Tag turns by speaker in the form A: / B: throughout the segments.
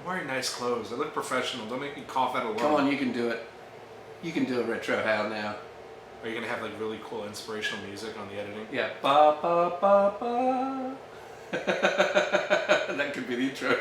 A: wearing nice clothes. I look professional. Don't make me cough out a lung.
B: Come on, you can do it. You can do a retro howl now.
A: Are you gonna have like really cool inspirational music on the editing?
B: Yeah. Ba ba ba ba. That could be the intro.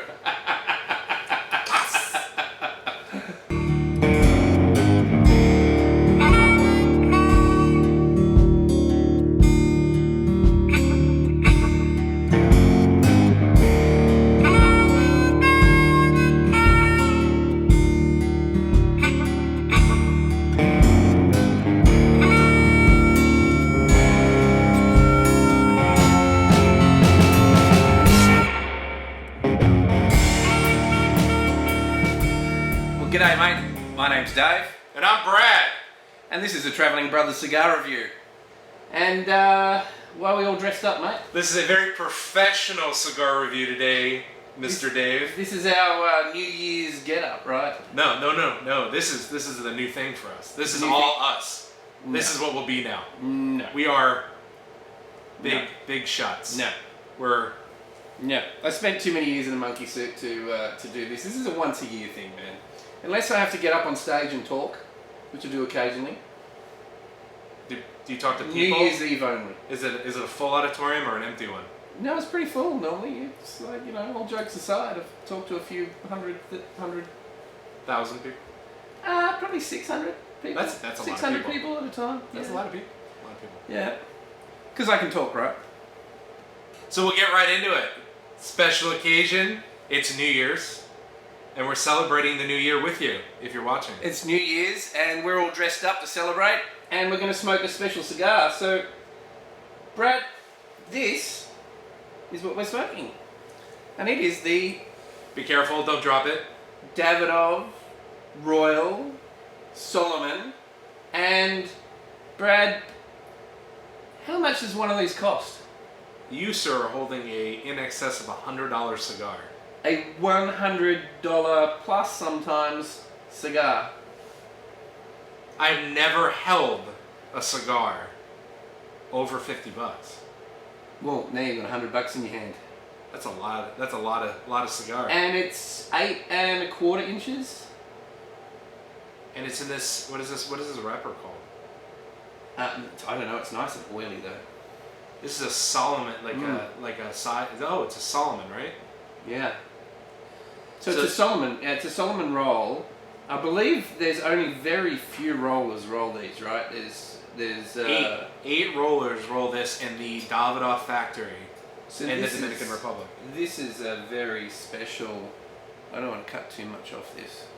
B: G'day mate, my name's Dave.
A: And I'm Brad.
B: And this is a Travelling Brothers Cigar Review. And why are we all dressed up, mate?
A: This is a very professional cigar review today, Mr. Dave.
B: This is our New Year's get-up, right?
A: No. This is the new thing for us. This is
B: New
A: all
B: thing?
A: us. This is what we'll be now.
B: No.
A: We are
B: No.
A: big shots.
B: No.
A: We're
B: I spent too many years in a monkey suit to do this. This is a once-a-year thing, man. Unless I have to get up on stage and talk, which I do occasionally.
A: Do you talk to people?
B: New Year's Eve only.
A: Is it a full auditorium or an empty one?
B: No, it's pretty full normally. It's like, you know, all jokes aside, I've talked to a few hundred.
A: 1,000 people.
B: Probably 600 people.
A: That's a lot of
B: 600
A: people.
B: people at a time.
A: That's
B: yeah.
A: a lot of people.
B: Yeah. Because I can talk, right?
A: So we'll get right into it. Special occasion. It's New Year's. And we're celebrating the new year with you, if you're watching.
B: It's New Year's, and we're all dressed up to celebrate, and we're going to smoke a special cigar. So, Brad, this is what we're smoking. And it is the
A: Be careful, don't drop it.
B: Davidoff Royal Solomon. And, Brad, how much does one of these cost?
A: You, sir, are holding in excess of $100 cigar.
B: A $100 plus sometimes cigar.
A: I've never held a cigar over $50.
B: Well, now you've got $100 in your hand.
A: That's a lot of cigar.
B: And it's 8 1/4 inches.
A: And it's in this. What is this wrapper called?
B: I don't know. It's nice and oily though.
A: This is a Solomon, like a size. Oh, it's a Solomon, right?
B: Yeah. So it's a Solomon. It's a Solomon roll. I believe there's only very few rollers roll these, right? There's
A: eight rollers roll this in the Davidoff factory in the Dominican Republic.
B: This is a very special. I don't want to cut too much off this.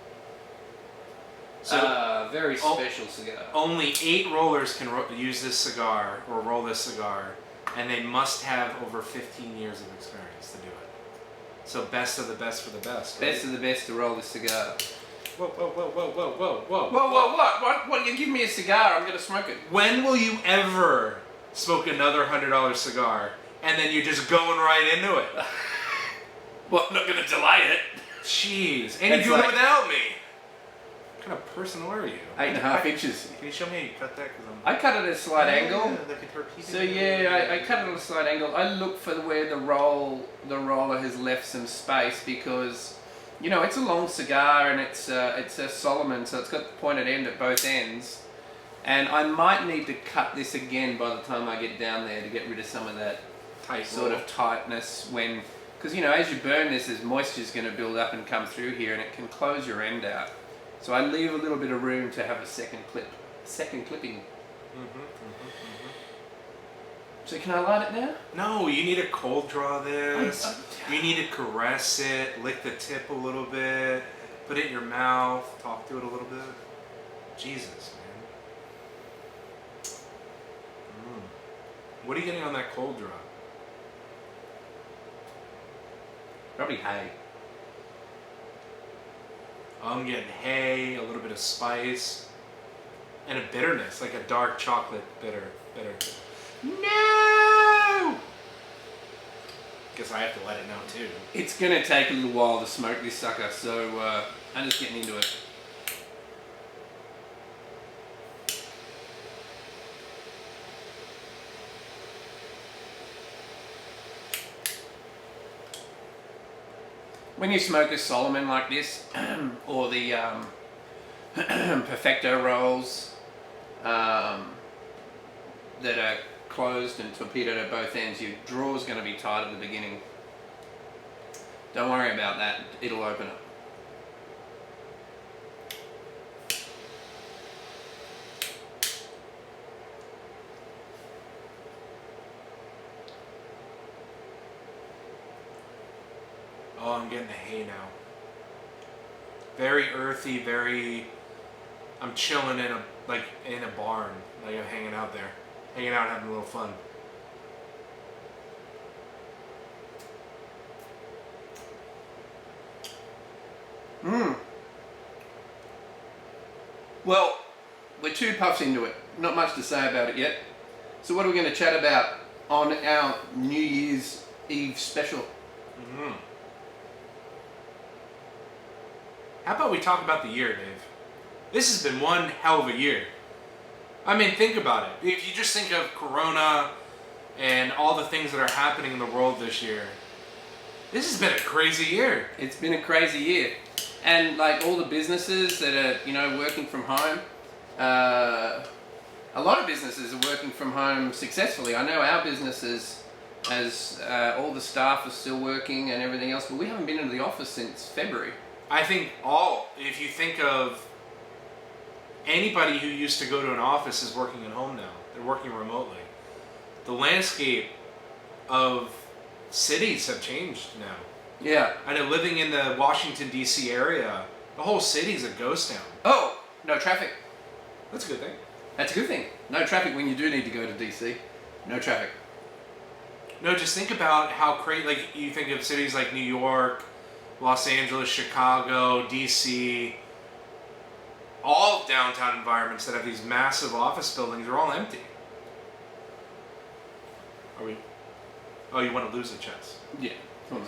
A: So
B: very special cigar.
A: Only 8 rollers can use this cigar or roll this cigar, and they must have over 15 years of experience to do it. So best of the best for the best. Right?
B: Best of the best to roll this cigar.
A: Whoa.
B: What? You give me a cigar, I'm going to smoke it.
A: When will you ever smoke another $100 cigar and then you're just going right into it?
B: Well, I'm not going to delay it.
A: Jeez. And you're doing it without me. What kind of person are you?
B: 8 1/2 inches.
A: Can you show me how you cut that?
B: I cut it at a slight angle.
A: So
B: I cut it at a slight angle. I look for where the roller has left some space because, you know, it's a long cigar and it's a Solomon, so it's got the pointed end at both ends. And I might need to cut this again by the time I get down there to get rid of some of that sort of tightness when, because you know, as you burn this, moisture's going to build up and come through here, and it can close your end out. So I leave a little bit of room to have a second clipping. So can I light it now?
A: No, you need to cold draw this. You need to caress it, lick the tip a little bit, put it in your mouth, talk to it a little bit. Jesus, man. What are you getting on that cold draw?
B: Probably hay.
A: I'm getting hay, a little bit of spice, and a bitterness, like a dark chocolate bitter. No! Guess I have to let it know too.
B: It's gonna take a little while to smoke this sucker, so I'm just getting into it. when you smoke a Solomon like this, or the Perfecto rolls that are closed and torpedoed at both ends, your draw's going to be tight at the beginning. Don't worry about that, it'll open up.
A: Oh, I'm getting the hay now. Very earthy, I'm chilling in a barn, like I'm hanging out there, having a little fun.
B: Well, we're 2 puffs into it. Not much to say about it yet. So what are we going to chat about on our New Year's Eve special?
A: How about we talk about the year, Dave? This has been one hell of a year. I mean, think about it. If you just think of Corona and all the things that are happening in the world this year, this has been a crazy year.
B: It's been a crazy year. And like all the businesses that are, working from home, a lot of businesses are working from home successfully. I know our businesses, as all the staff are still working and everything else, but we haven't been into the office since February.
A: I think if you think of anybody who used to go to an office is working at home now. They're working remotely. The landscape of cities have changed now.
B: Yeah.
A: I know living in the Washington, D.C. area, the whole city's a ghost town.
B: Oh, no traffic.
A: That's a good thing.
B: That's a good thing. No traffic when you do need to go to D.C. No traffic.
A: No, just think about how crazy, like you think of cities like New York, Los Angeles, Chicago, D.C., all downtown environments that have these massive office buildings are all empty. Are we? Oh, you want to lose the chess?
B: Yeah.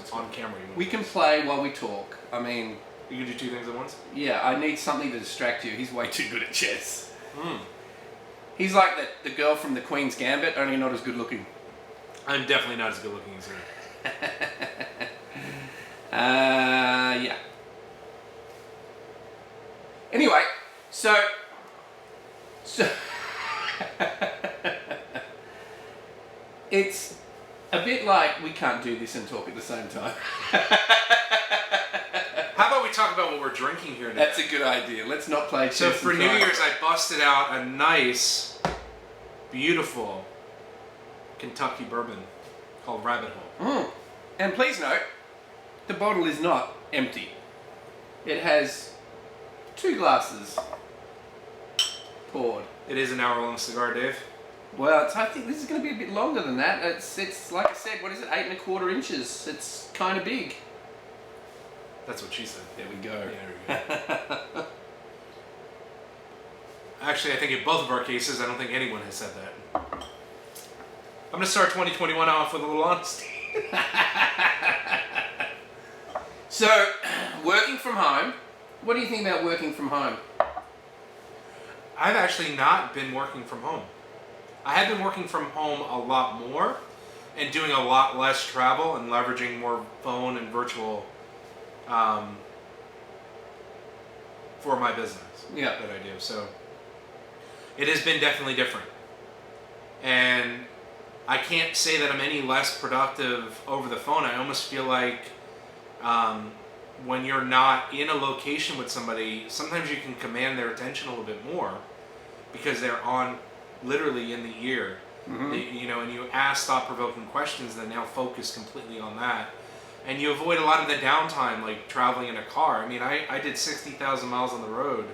A: It's on camera.
B: We can play while we talk. I mean...
A: You can do 2 things at once?
B: Yeah, I need something to distract you. He's way too good at chess. He's like the girl from the Queen's Gambit, only not as good looking.
A: I'm definitely not as good looking as her.
B: Yeah. Anyway, so it's a bit like we can't do this and talk at the same time.
A: How about we talk about what we're drinking here today?
B: That's a good idea. Let's not play chess.
A: So for New Year's, I busted out a nice, beautiful Kentucky bourbon called Rabbit Hole.
B: And please note, the bottle is not empty. It has 2 glasses poured.
A: It is an hour-long cigar, Dave.
B: Well, I think this is going to be a bit longer than that. It's like I said, what is it, 8¼ inches? It's kind of big.
A: That's what she said.
B: There we go.
A: Yeah, there we go. Actually, I think in both of our cases, I don't think anyone has said that. I'm going to start 2021 off with a little honesty.
B: So, working from home. What do you think about working from home?
A: I've actually not been working from home. I have been working from home a lot more and doing a lot less travel and leveraging more phone and virtual for my business that I do. So it has been definitely different. And I can't say that I'm any less productive over the phone. I almost feel like when you're not in a location with somebody, sometimes you can command their attention a little bit more because they're on literally in the ear. And you ask thought-provoking questions that now focus completely on that. And you avoid a lot of the downtime, like traveling in a car. I mean, I did 60,000 miles on the road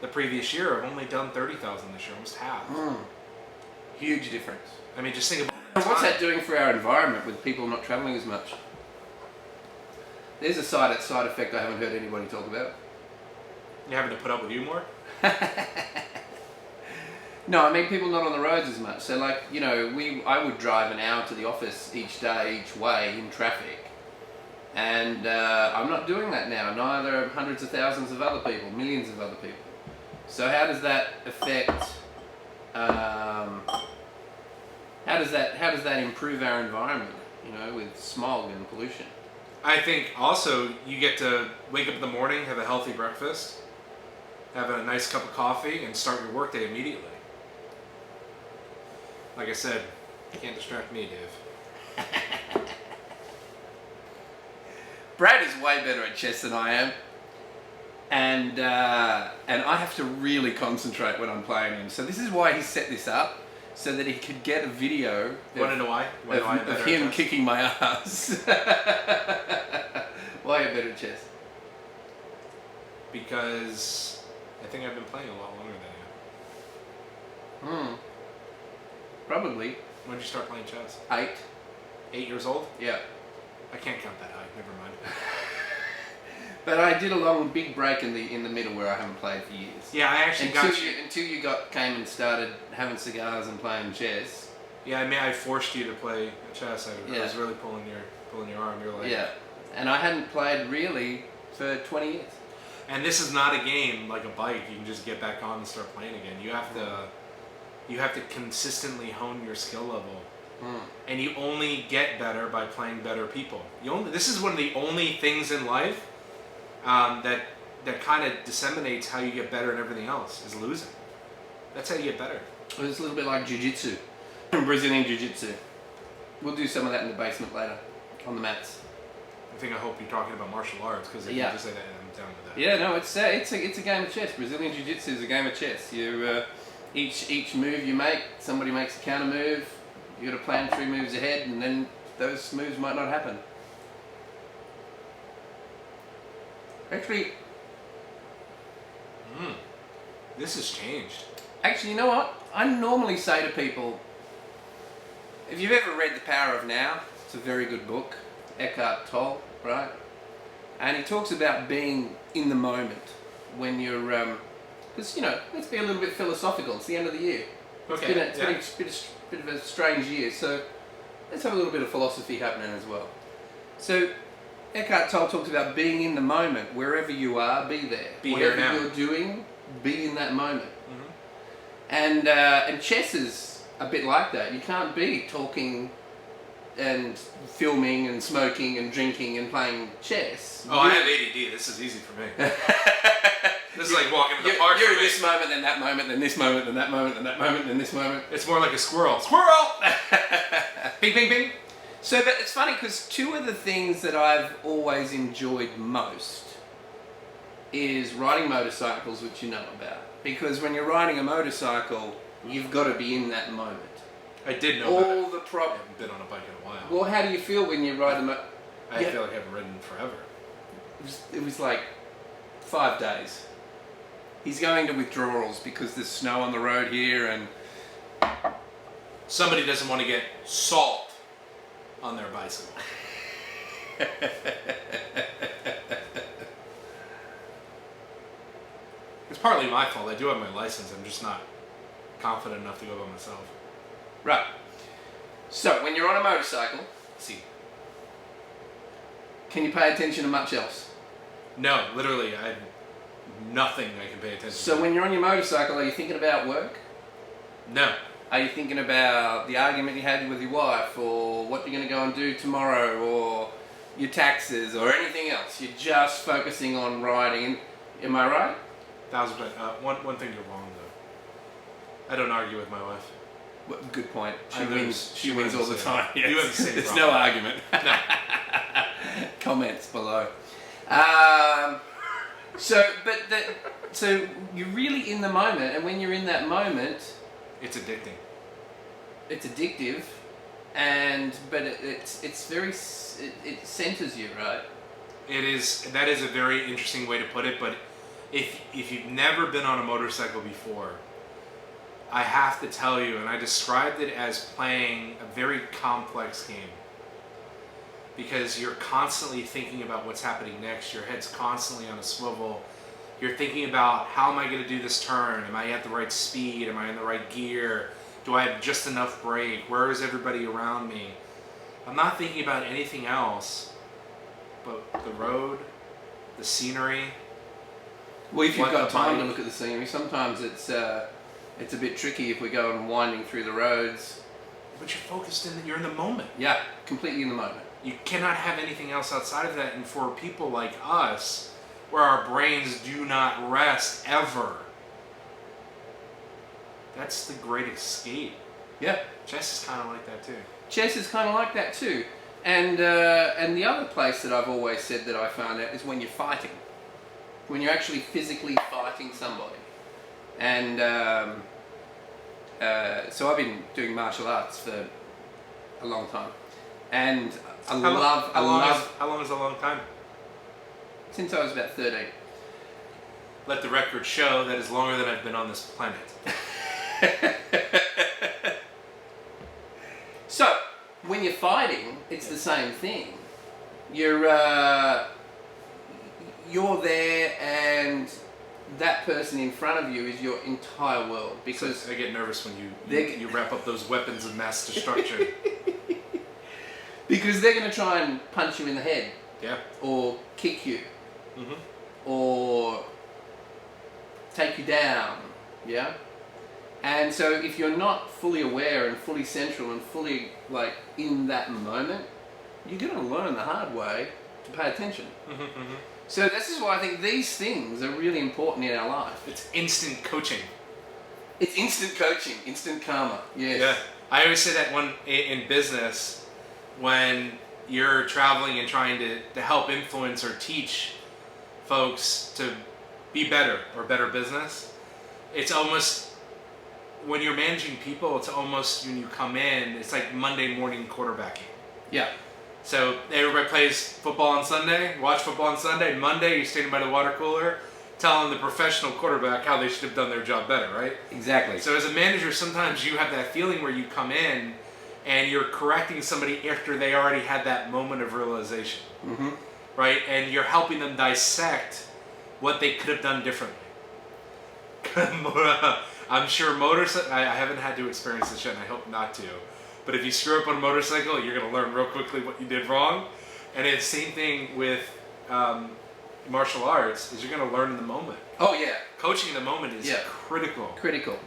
A: the previous year. I've only done 30,000 this year, almost half.
B: Huge difference.
A: I mean, just think about
B: What's that doing for our environment with people not traveling as much? There's a side effect I haven't heard anybody talk about.
A: You having to put up with you more?
B: No, I mean people not on the roads as much. So like, I would drive an hour to the office each day, each way in traffic. And I'm not doing that now. Neither are hundreds of thousands of other people, millions of other people. So how does that affect, how does that improve our environment, with smog and pollution?
A: I think also you get to wake up in the morning, have a healthy breakfast, have a nice cup of coffee, and start your workday immediately. Like I said, you can't distract me, Dave.
B: Brad is way better at chess than I am, and I have to really concentrate when I'm playing him. So this is why he set this up, so that he could get a video
A: Want to know why?
B: of him kicking my ass. Why are you better at chess?
A: Because I think I've been playing a lot longer than you.
B: Probably.
A: When did you start playing chess?
B: 8.
A: 8 years old?
B: Yeah.
A: I can't count that high. Never mind.
B: But I did a long big break in the middle where I haven't played for years.
A: Yeah, I actually
B: until you came and started having cigars and playing chess.
A: Yeah, I mean, I forced you to play chess. I was really pulling your arm. You're like,
B: yeah, and I hadn't played really for 20 years.
A: And this is not a game like a bike. You can just get back on and start playing again. You have to consistently hone your skill level. And you only get better by playing better people. This is one of the only things in life that kind of disseminates how you get better in everything else, is losing. That's how you get better.
B: It's a little bit like jiu-jitsu. Brazilian jiu-jitsu. We'll do some of that in the basement later, on the mats.
A: I hope you're talking about martial arts, because if you just say that, I'm down with that.
B: Yeah, no, it's a game of chess. Brazilian jiu-jitsu is a game of chess. You each move you make, somebody makes a counter move. You got to plan 3 moves ahead, and then those moves might not happen. Actually,
A: this has changed.
B: Actually, you know what? I normally say to people, if you've ever read The Power of Now, it's a very good book. Eckhart Tolle, right? And he talks about being in the moment when you're, because, let's be a little bit philosophical. It's the end of the year. It's been a bit of a strange year, so let's have a little bit of philosophy happening as well. So Eckhart Tolle talks about being in the moment. Wherever you are, be there. Whatever you're doing, be in that moment. And chess is a bit like that. You can't be talking and filming and smoking and drinking and playing chess.
A: I have ADD. This is easy for me. This is like walking in the park.
B: You're in this moment, then that moment, then this moment, then that moment, then that moment, then this moment.
A: It's more like a squirrel. Squirrel! Bing, bing, bing.
B: So, but it's funny because 2 of the things that I've always enjoyed most is riding motorcycles, which you know about. Because when you're riding a motorcycle, you've got to be in that moment.
A: I did know
B: all
A: that.
B: the
A: I haven't been on a bike in a while.
B: Well, how do you feel when you ride a
A: I feel like I haven't ridden forever.
B: It was like 5 days. He's going to withdrawals because there's snow on the road here, and
A: somebody doesn't want to get salt on their bicycle. It's partly my fault. I do have my license. I'm just not confident enough to go by myself.
B: Right. So, when you're on a motorcycle, can you pay attention to much else?
A: No, literally, I have nothing I can pay attention to.
B: So, when you're on your motorcycle, are you thinking about work?
A: No.
B: Are you thinking about the argument you had with your wife, or what you're going to go and do tomorrow, or your taxes, or anything else? You're just focusing on riding. Am I right?
A: 1000%. One thing you're wrong, though. I don't argue with my wife.
B: Well, good point. She
A: She
B: wins all the time. Yes.
A: You have the same
B: There's
A: problem.
B: no argument.
A: No.
B: Comments below. So you're really in the moment, and when you're in that moment,
A: it's addicting.
B: It's addictive, but it's very it centers you, right?
A: It is. That is a very interesting way to put it. But if you've never been on a motorcycle before, I have to tell you, and I described it as playing a very complex game. Because you're constantly thinking about what's happening next. Your head's constantly on a swivel. You're thinking about, how am I going to do this turn? Am I at the right speed? Am I in the right gear? Do I have just enough brake? Where is everybody around me? I'm not thinking about anything else but the road, the scenery.
B: Well, if you've got time to look at the scenery, sometimes it's a bit tricky if we go and winding through the roads.
A: But you're focused you're in the moment.
B: Yeah, completely in the moment.
A: You cannot have anything else outside of that. And for people like us, where our brains do not rest ever, that's the great escape.
B: Yeah.
A: Chess is kind of like that too.
B: Chess is kind of like that too. And the other place that I've always said that I found out is when you're fighting. When you're actually physically fighting somebody. And so I've been doing martial arts for a long time. And I love...
A: How long is a long time?
B: Since I was about 13.
A: Let the record show that is longer than I've been on this planet.
B: So, when you're fighting, it's the same thing. You're there, and that person in front of you is your entire world. Because
A: I get nervous when you wrap up those weapons of mass destruction.
B: Because they're going to try and punch you in the head.
A: Yeah.
B: Or kick you.
A: Mm-hmm.
B: Or take you down. Yeah? And so if you're not fully aware and fully central and fully like in that moment, you're going to learn the hard way to pay attention.
A: Mm-hmm, mm-hmm.
B: So this is why I think these things are really important in our life.
A: It's instant coaching.
B: It's instant coaching, instant karma. Yes.
A: Yeah. I always say that in business, when you're traveling and trying to help influence or teach folks to be better or better business, it's almost, when you're managing people, it's almost when you come in, it's like Monday morning quarterbacking.
B: Yeah.
A: So everybody plays football on Sunday, watch football on Sunday. Monday, you're standing by the water cooler telling the professional quarterback how they should have done their job better, right?
B: Exactly.
A: So as a manager, sometimes you have that feeling where you come in and you're correcting somebody after they already had that moment of realization,
B: mm-hmm.
A: right? And you're helping them dissect what they could have done differently. I'm sure I haven't had to experience this yet, and I hope not to. But if you screw up on a motorcycle, you're going to learn real quickly what you did wrong. And it's the same thing with martial arts, is you're going to learn in the moment.
B: Oh, yeah.
A: Coaching in the moment is critical.
B: Critical.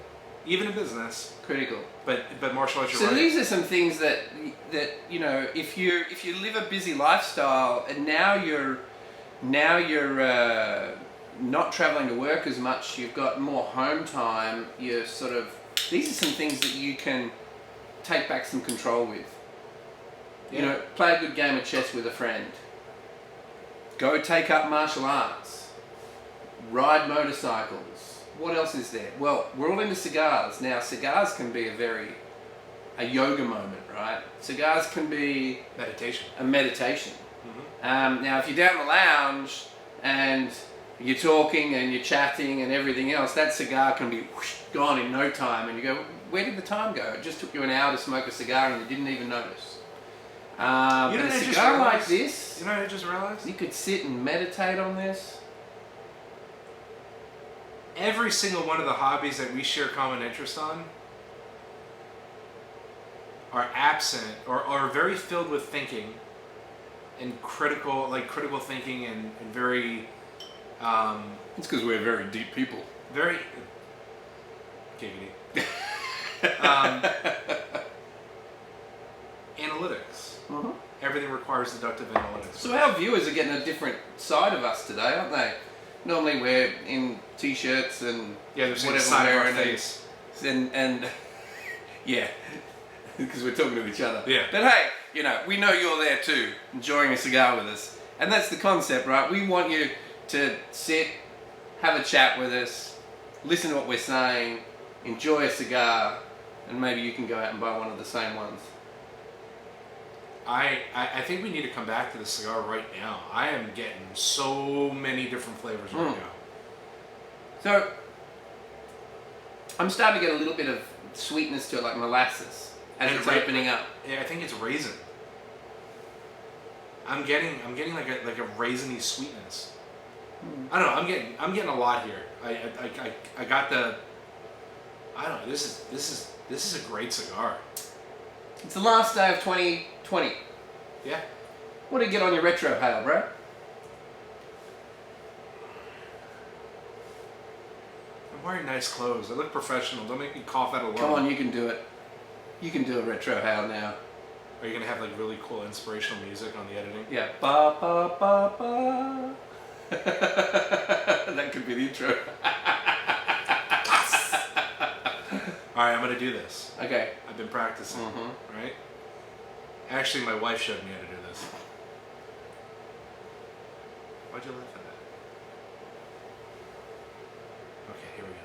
A: Even in business.
B: Critical.
A: But martial arts, you're
B: right. So these are some things that you know, if you live a busy lifestyle and now you're not traveling to work as much, you've got more home time, you're sort of, these are some things that you can take back some control with. You know, play a good game of chess with a friend. Go take up martial arts. Ride motorcycles. What else is there? Well, we're all into cigars. Now, cigars can be a yoga moment, right? Cigars can be...
A: meditation.
B: A meditation.
A: Mm-hmm.
B: Now, if you're down the lounge and you're talking and you're chatting and everything else, that cigar can be whoosh, gone in no time. And you go, where did the time go? It just took you an hour to smoke a cigar and you didn't even notice. But a cigar like this...
A: You know what I just realized?
B: You could sit and meditate on this.
A: Every single one of the hobbies that we share common interest on are absent or are very filled with thinking and critical thinking and very...
B: it's because we're very deep people.
A: Very... Giggity. Analytics.
B: Uh-huh.
A: Everything requires deductive analytics.
B: So our viewers are getting a different side of us today, aren't they? Normally we're in t-shirts and
A: they're seeing the side of our face.
B: And yeah, because we're talking to each other.
A: Yeah.
B: But hey, you know, we know you're there too, enjoying a cigar with us. And that's the concept, right? We want you to sit, have a chat with us, listen to what we're saying, enjoy a cigar, and maybe you can go out and buy one of the same ones.
A: I think we need to come back to the cigar right now. I am getting so many different flavors right now.
B: So, I'm starting to get a little bit of sweetness to it, like molasses, as it's opening up.
A: Yeah, I think it's raisin. I'm getting like a raisiny sweetness. I don't know. I'm getting a lot here. I got the. I don't know. This is a great cigar.
B: It's the last day of 2020.
A: Yeah.
B: What did you get on your retro hail, bro?
A: I'm wearing nice clothes. I look professional. Don't make me cough out a lung.
B: Come on, you can do it. You can do a retro hail now.
A: Are you gonna have like really cool inspirational music on the editing?
B: Yeah. Ba ba ba ba. That could be the intro.
A: All right, I'm gonna do this.
B: Okay.
A: I've been practicing,
B: Mm-hmm.
A: right? Actually, my wife showed me how to do this. Why'd you laugh at that? Okay, here we go.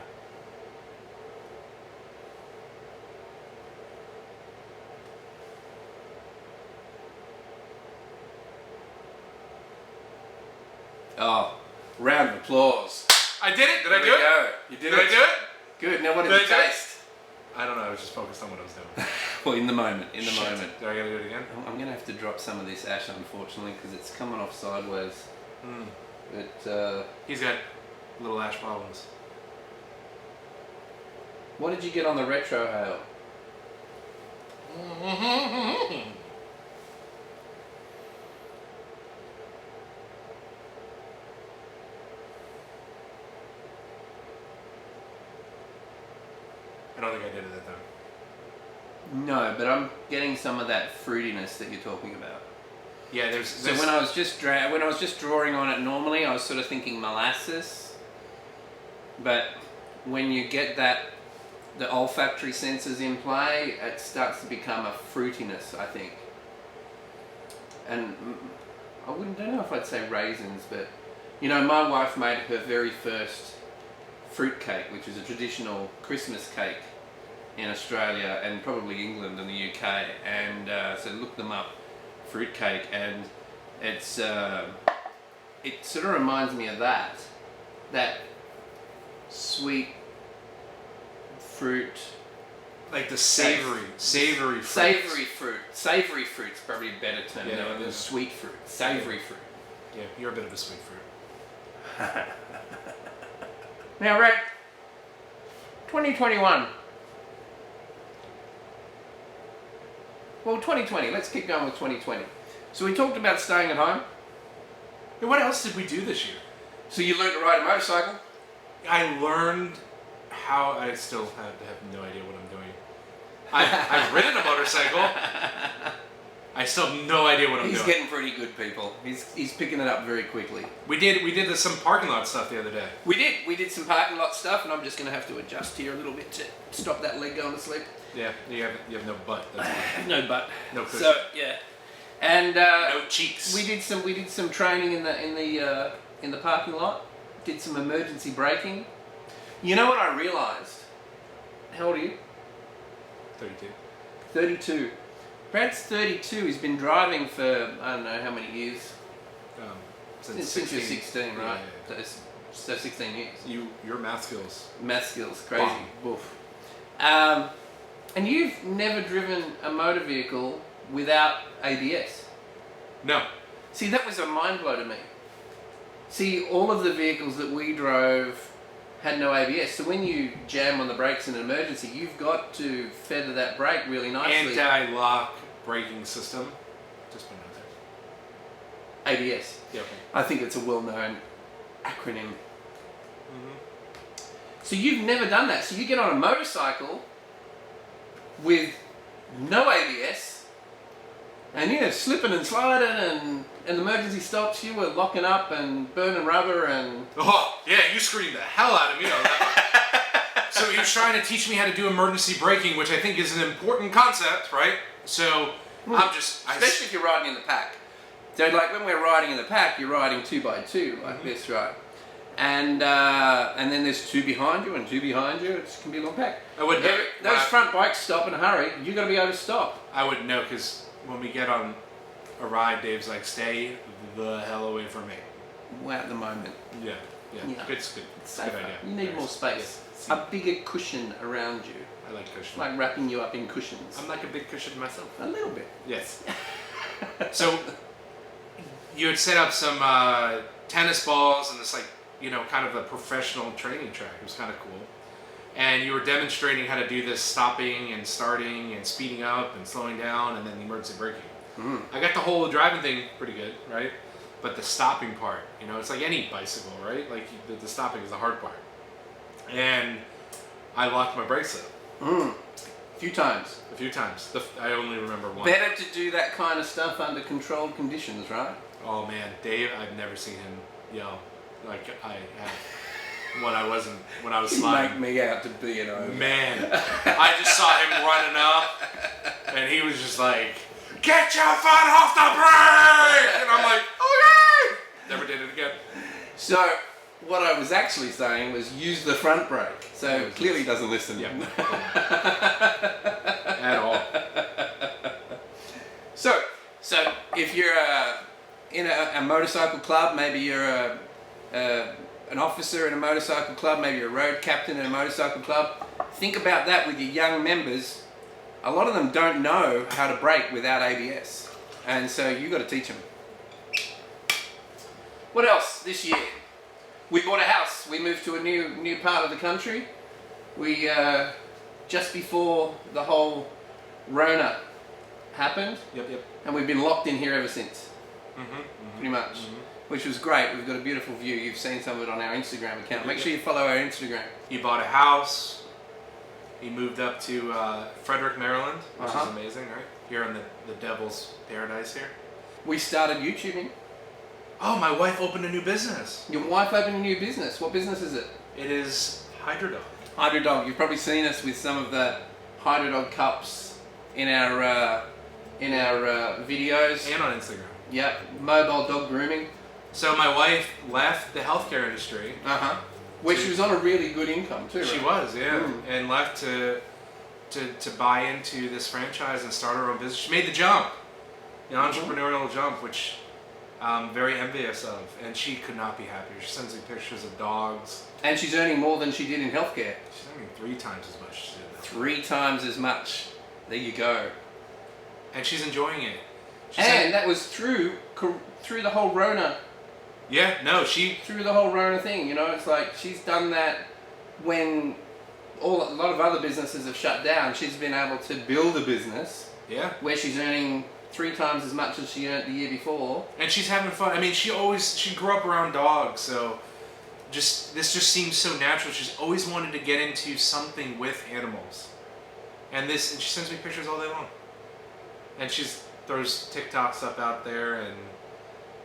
B: Oh, round of applause.
A: I did it. Did I
B: There
A: do
B: we
A: it?
B: go. You did
A: Did
B: it.
A: I do it?
B: Good. Now what
A: Did
B: did
A: I
B: it
A: do it?
B: taste?
A: I don't know. I was just focused on what I was doing.
B: Well, in the moment. In the
A: Shit.
B: moment.
A: Do I gotta do it again?
B: I'm going to have to drop some of this ash, unfortunately, because it's coming off sideways. But
A: He's got little ash problems.
B: what did you get on the retro hail?
A: I don't think I did it that time.
B: No, but I'm getting some of that fruitiness that you're talking about.
A: Yeah, there's.
B: So when I was just drawing on it normally, I was sort of thinking molasses. But when you get the olfactory senses in play, it starts to become a fruitiness, I think. And don't know if I'd say raisins, but you know, my wife made her very first fruit cake, which is a traditional Christmas cake in Australia and probably England and the UK. And so look them up, fruit cake, and it's it sort of reminds me of that sweet fruit.
A: like the savory fruits.
B: Savory fruit's probably a better term than
A: yeah.
B: sweet fruit. Savory fruit.
A: Yeah, you're a bit of a sweet fruit.
B: Now, Red, 2021. Well, 2020. Let's keep going with 2020. So we talked about staying at home.
A: Hey, what else did we do this year?
B: So you learned to ride a motorcycle.
A: I learned how. I still have no idea what I'm doing. I've ridden a motorcycle. I still have no idea what I'm
B: He's
A: doing.
B: getting pretty good, people. He's picking it up very quickly.
A: We did some parking lot stuff the other day.
B: We did some parking lot stuff, and I'm just going to have to adjust here a little bit to stop that leg going to sleep.
A: Yeah, you have no butt. That's why.
B: No butt.
A: No cushion.
B: So yeah, and
A: no cheeks.
B: we did some training in the parking lot. Did some emergency braking. You know what I realised? How old are you?
A: 32.
B: 32. Brad's 32. He's been driving for I don't know how many years. Since you're 16, right?
A: Yeah.
B: So 16 years.
A: Your math skills.
B: Math skills, crazy.
A: Wow.
B: Boof. And you've never driven a motor vehicle without ABS.
A: No.
B: See, that was a mind blow to me. See, all of the vehicles that we drove had no ABS. So when you jam on the brakes in an emergency, you've got to feather that brake really nicely.
A: Anti-lock braking system. Just put it out there.
B: ABS.
A: Yeah. Okay.
B: I think it's a well-known acronym.
A: Mm-hmm.
B: So you've never done that. So you get on a motorcycle with no ABS, and you're slipping and sliding, and the emergency stops. You were locking up and burning rubber, and
A: Oh, yeah, you screamed the hell out of me on that. So he was trying to teach me how to do emergency braking, which I think is an important concept, right? So
B: especially if you're riding in the pack. So like when we're riding in the pack, you're riding 2 by 2 like this, right? And then there's 2 behind you and 2 behind you. It can be a long pack.
A: I wouldn't know.
B: Those front bikes stop in a hurry. You got to be able to stop.
A: I wouldn't know, because when we get on a ride, Dave's like, stay the hell away from me.
B: Well, at the moment,
A: Yeah. It's good.
B: it's
A: It's a good
B: safer.
A: idea.
B: You need more space.
A: Yeah.
B: A bigger cushion around you,
A: I like cushion.
B: like wrapping you up in cushions.
A: I'm like a big cushion myself.
B: A little bit.
A: Yes. So you had set up some tennis balls and this, like, kind of a professional training track. It was kind of cool. And you were demonstrating how to do this stopping and starting and speeding up and slowing down and then emergency braking.
B: Mm.
A: I got the whole driving thing pretty good, right? But the stopping part, it's like any bicycle, right? Like the stopping is the hard part. And I locked my brakes up.
B: Mm. A few times.
A: A few times. I only remember one.
B: Better to do that kind of stuff under controlled conditions, right?
A: Oh man, Dave, I've never seen him yell like I have when I was sliding.
B: Make me out to be an over.
A: Man, I just saw him running up, and he was just like, "Get your foot off the brake!" And I'm like, "Okay." Never did it again.
B: So, what I was actually saying was use the front brake. So clearly he doesn't listen.
A: Yeah. At all.
B: So if you're in a motorcycle club, maybe you're an officer in a motorcycle club, maybe you're a road captain in a motorcycle club, think about that with your young members. A lot of them don't know how to brake without ABS, and so you've got to teach them. What else this year? We bought a house. We moved to a new part of the country. We just before the whole Rona happened.
A: Yep.
B: And we've been locked in here ever since. Pretty much. Which was great. We've got a beautiful view. You've seen some of it on our Instagram account. Make sure you follow our Instagram.
A: He bought a house. He moved up to Frederick, Maryland, which is amazing, right? Here in the Devil's Paradise here.
B: We started YouTubing.
A: Oh, my wife opened a new business.
B: Your wife opened a new business. What business is it?
A: It is Hydrodog.
B: Hydrodog. You've probably seen us with some of the Hydrodog cups in our videos.
A: And on Instagram.
B: Yep. Mobile dog grooming.
A: So my wife left the healthcare industry.
B: Which was on a really good income too.
A: She
B: right?
A: was, yeah. And left to buy into this franchise and start her own business. She made the jump. The entrepreneurial jump, which I'm very envious of, and she could not be happier. She sends me pictures of dogs.
B: And she's earning more than she did in healthcare.
A: She's earning 3 times as much as she did in healthcare.
B: 3 times as much. There you go.
A: And she's enjoying it.
B: That was through the whole Rona.
A: Yeah, no,
B: through the whole Rona thing. You know, it's like she's done that when a lot of other businesses have shut down. She's been able to build a business.
A: Yeah. Where
B: she's earning 3 times as much as she earned the year before.
A: And she's having fun. I mean, she grew up around dogs, so this just seems so natural. She's always wanted to get into something with animals. And she sends me pictures all day long. And she throws TikToks up out there and,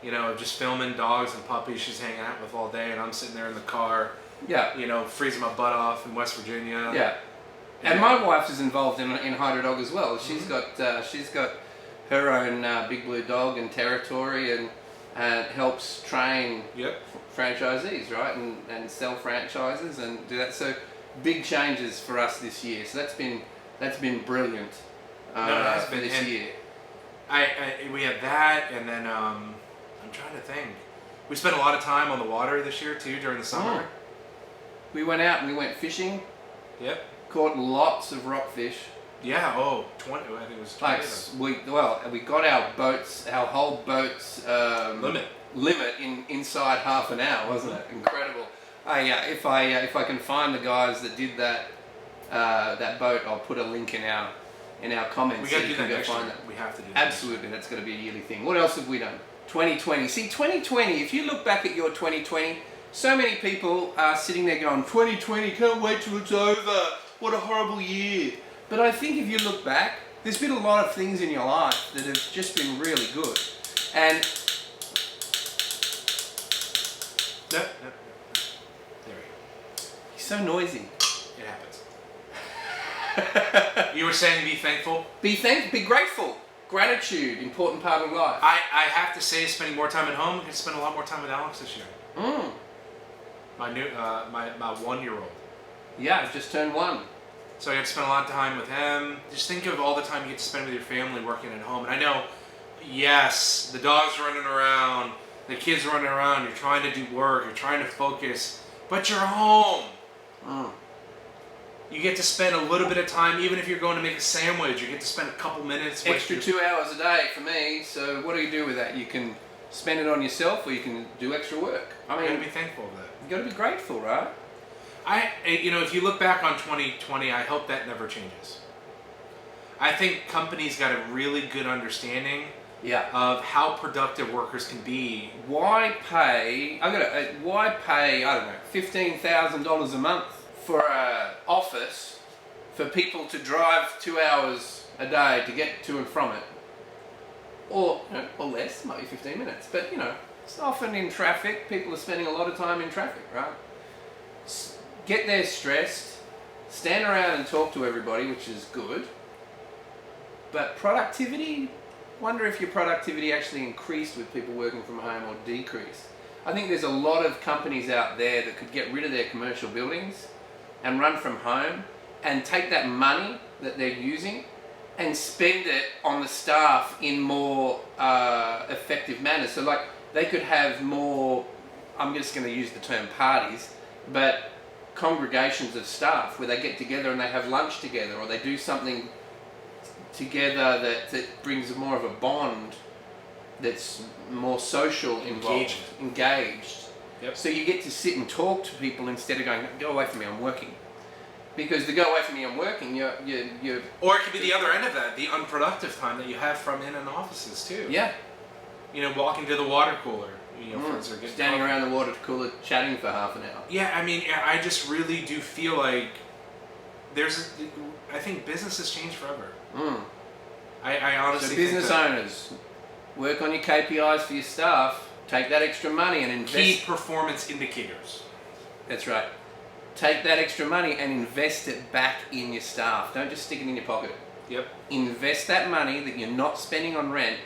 A: you know, just filming dogs and puppies she's hanging out with all day, and I'm sitting there in the car, you know, freezing my butt off in West Virginia.
B: Yeah. And my wife is involved in Hydrodog as well. She's got her own Big Blue Dog and territory, and helps train franchisees, right, and sell franchises and do that. So big changes for us this year. So that's been brilliant.
A: No, it has been
B: this year.
A: We had that, and then I'm trying to think. We spent a lot of time on the water this year too during the summer.
B: We went out and we went fishing.
A: Yep.
B: Caught lots of rockfish.
A: Yeah. 20. I think it was 20.
B: We got our whole boat's limit inside half an hour, wasn't it? Incredible. If I can find the guys that did that boat, I'll put a link in our comments.
A: We got to do that next year. We have to do that.
B: Absolutely, that's going to be a yearly thing. What else have we done? 2020. See, 2020. If you look back at your 2020, so many people are sitting there going, 2020, can't wait till it's over. What a horrible year. But I think if you look back, there's been a lot of things in your life that have just been really good. And
A: No. There we go.
B: He's so noisy.
A: It happens. You were saying be thankful?
B: Be grateful. Gratitude, important part of life.
A: I have to say, spending more time at home, I could spend a lot more time with Alex this year. My new, my 1-year-old.
B: Yeah, I've just turned 1.
A: So I get to spend a lot of time with him. Just think of all the time you get to spend with your family working at home. And I know, yes, the dog's running around, the kids running around, you're trying to do work, you're trying to focus, but you're home. You get to spend a little bit of time, even if you're going to make a sandwich, you get to spend a couple minutes.
B: Extra 2 hours a day for me, so what do you do with that? You can spend it on yourself, or you can do extra work. I mean,
A: you got to be thankful of that.
B: You got to be grateful, right?
A: If you look back on 2020, I hope that never changes. I think companies got a really good understanding of how productive workers can be.
B: Why pay? I don't know, $15,000 a month for an office for people to drive 2 hours a day to get to and from it, or less, might be 15 minutes, but it's often in traffic. People are spending a lot of time in traffic, right? Get there stressed, stand around and talk to everybody, which is good. But productivity, wonder if your productivity actually increased with people working from home or decreased. I think there's a lot of companies out there that could get rid of their commercial buildings and run from home and take that money that they're using and spend it on the staff in more effective manners. So like they could have more, I'm just going to use the term parties, but congregations of staff where they get together and they have lunch together, or they do something together that brings more of a bond, that's more social, engaged.
A: Yep.
B: So you get to sit and talk to people instead of going, go away from me, I'm working. Because the go away from me, I'm working, you're
A: Or it could be the other end of that, the unproductive time that you have from in offices too.
B: Yeah.
A: Walking to the water cooler, for
B: standing around the water cooler chatting for half an hour.
A: Yeah, I mean, I just really do feel like I think business has changed forever. I honestly
B: so
A: think
B: business owners, work on your KPIs for your staff, take that extra money and invest.
A: Key performance indicators.
B: That's right. Take that extra money and invest it back in your staff. Don't just stick it in your pocket.
A: Yep.
B: Invest that money that you're not spending on rent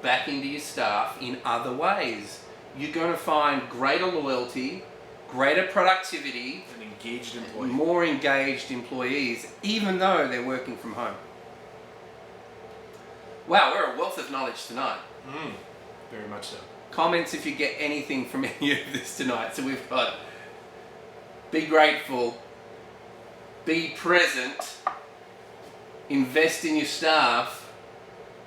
B: back into your staff in other ways. You're going to find greater loyalty, greater productivity,
A: An engaged employee.
B: more engaged employees, even though they're working from home. Wow, we're a wealth of knowledge tonight.
A: Very much so.
B: Comments if you get anything from any of this tonight. So we've got be grateful, be present, invest in your staff.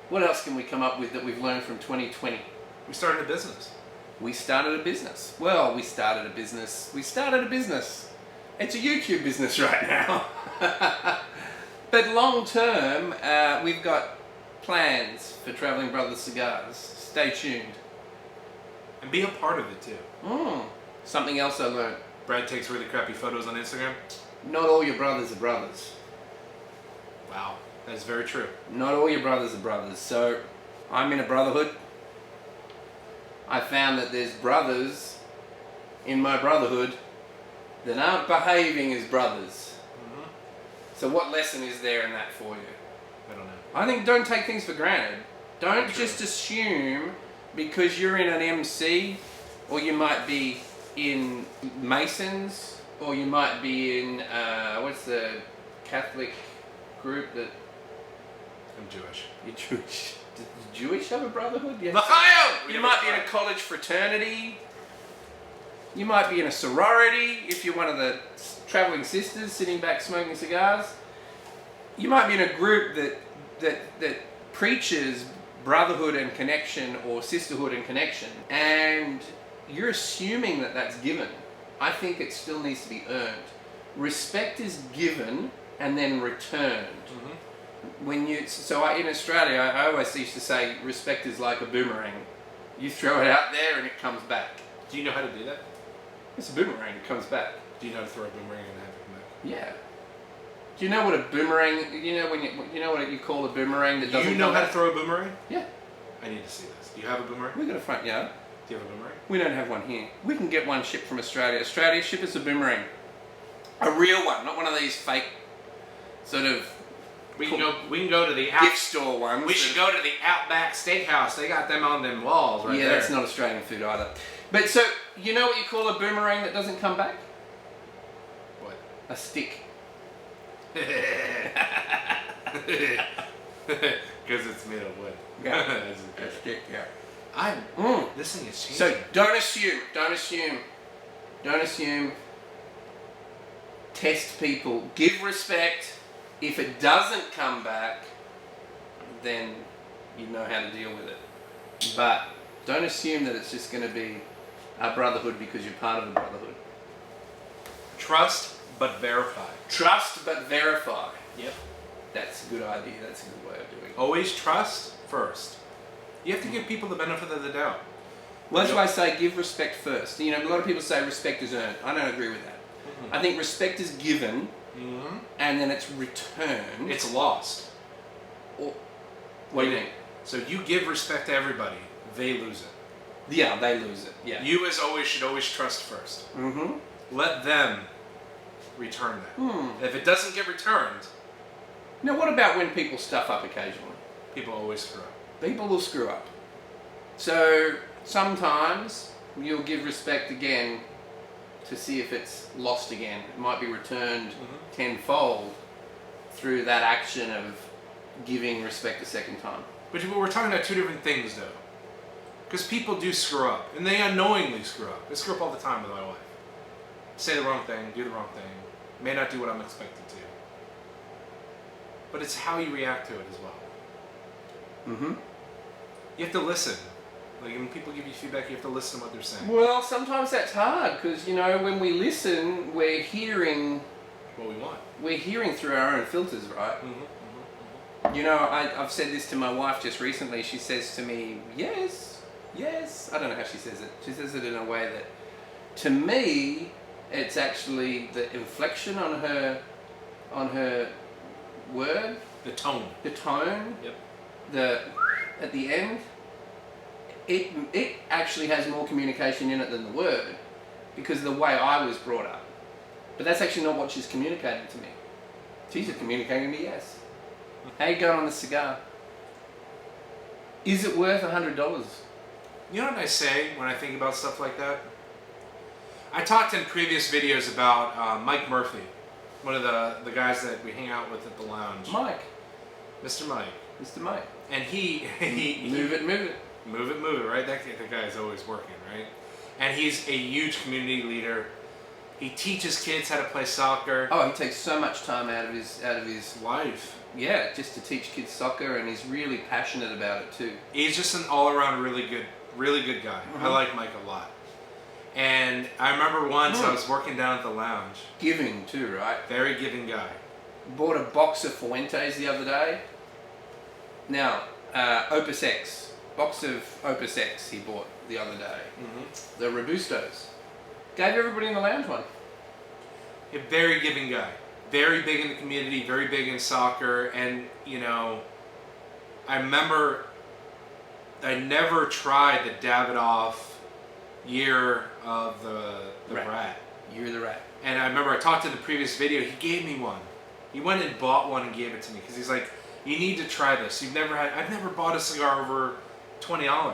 B: What else can we come up with that we've learned from 2020?
A: We started a business.
B: We started a business. Well, we started a business. It's a YouTube business right now. But long term, we've got plans for Traveling Brothers Cigars. Stay tuned.
A: And be a part of it too.
B: Something else I learned.
A: Brad takes really crappy photos on Instagram.
B: Not all your brothers are brothers.
A: Wow, that is very true.
B: Not all your brothers are brothers. So, I'm in a brotherhood. I found that there's brothers in my brotherhood that aren't behaving as brothers. So what lesson is there in that for you?
A: I don't know.
B: I think don't take things for granted. Don't
A: True.
B: just assume because you're in an MC, or you might be in Masons, or you might be in, what's the Catholic group that...
A: I'm Jewish.
B: You're Jewish. Does Jewish have a brotherhood? Yes.
A: L'chaim!
B: You might be in a college fraternity. You might be in a sorority if you're one of the traveling sisters sitting back smoking cigars. You might be in a group that preaches brotherhood and connection, or sisterhood and connection, and you're assuming that that's given. I think it still needs to be earned. Respect is given and then returned. In Australia, I always used to say respect is like a boomerang. You throw it out there and it comes back.
A: Do you know how to do that?
B: It's a boomerang, it comes back.
A: Do you know how to throw a boomerang and have it come back?
B: Yeah. Do you know what a boomerang? You know what you call a boomerang that doesn't.
A: You know
B: come
A: how
B: back?
A: to throw a boomerang?
B: Yeah.
A: I need to see this. Do you have a boomerang?
B: We got a front yard.
A: Do you have a boomerang?
B: We don't have one here. We can get one shipped from Australia. Australia, ship us a boomerang. A real one, not one of these fake sort of
A: We can go to the
B: gift store ones.
A: We should go to the Outback Steakhouse. They got them on them walls right there.
B: Yeah, that's not Australian food either. But so, you know what you call a boomerang that doesn't come back?
A: What?
B: A stick.
A: Because it's made of wood.
B: Yeah.
A: That's
B: A stick, yeah.
A: This thing is changing.
B: So don't assume. Test people. Give respect. If it doesn't come back, then you know how to deal with it. But don't assume that it's just going to be a brotherhood because you're part of the brotherhood.
A: Trust but verify.
B: Trust but verify.
A: Yep.
B: That's a good idea. That's a good way of doing it.
A: Always trust first. You have to give people the benefit of the doubt.
B: Well, that's why I say give respect first. You know, a lot of people say respect is earned. I don't agree with that. I think respect is given,
A: Mm-hmm.
B: and then it's returned.
A: It's lost.
B: Or, what do you mean?
A: So you give respect to everybody, they lose it.
B: Yeah, they lose it. Yeah.
A: You as always should always trust first.
B: Mm-hmm.
A: Let them return that. If it doesn't get returned,
B: Now, what about when people stuff up occasionally?
A: people always screw up.
B: People will screw up. So sometimes you'll give respect again to see if it's lost again. It might be returned tenfold through that action of giving respect a second time.
A: But we're talking about two different things, though. Because people do screw up, and they unknowingly screw up. I screw up all the time with my wife. Say the wrong thing, do the wrong thing, may not do what I'm expected to. But it's how you react to it as well.
B: Mm-hmm.
A: You have to listen. Like when people give you feedback, you have to listen to what they're saying.
B: Well, sometimes that's hard because, you know, when we listen, we're hearing
A: What we want.
B: we're hearing through our own filters, right? You know, I've said this to my wife just recently. She says to me, yes, yes. I don't know how she says it. She says it in a way that, to me, it's actually the inflection on her word,
A: The tone.
B: the tone,
A: Yep.
B: at the end. It actually has more communication in it than the word, because of the way I was brought up. But that's actually not what she's communicating to me. She's just communicating to me, yes. How you going on the cigar? Is it worth $100?
A: You know what I say when I think about stuff like that? I talked in previous videos about Mike Murphy, one of the guys that we hang out with at the lounge.
B: Mike.
A: Mr. Mike.
B: Mr. Mike.
A: And he
B: Move it, move it.
A: Move it, right? That guy is always working, right? And he's a huge community leader. He teaches kids how to play soccer.
B: Oh, he takes so much time out of his
A: Life.
B: yeah, just to teach kids soccer, and he's really passionate about it too.
A: He's just an all-around really good guy. I like Mike a lot. And I remember once I was working down at the lounge.
B: Giving too, right?
A: Very giving guy.
B: Bought a box of Fuentes the other day. Now, Opus X. Box of Opus X he bought the other day. The Robustos. Gave everybody in the lounge one.
A: A very giving guy. Very big in the community, very big in soccer. And, you know, I remember I never tried the Davidoff year of the rat.
B: You're the rat.
A: And I remember I talked in the previous video, he gave me one. He went and bought one and gave it to me because he's like, you need to try this. I've never bought a cigar over $20.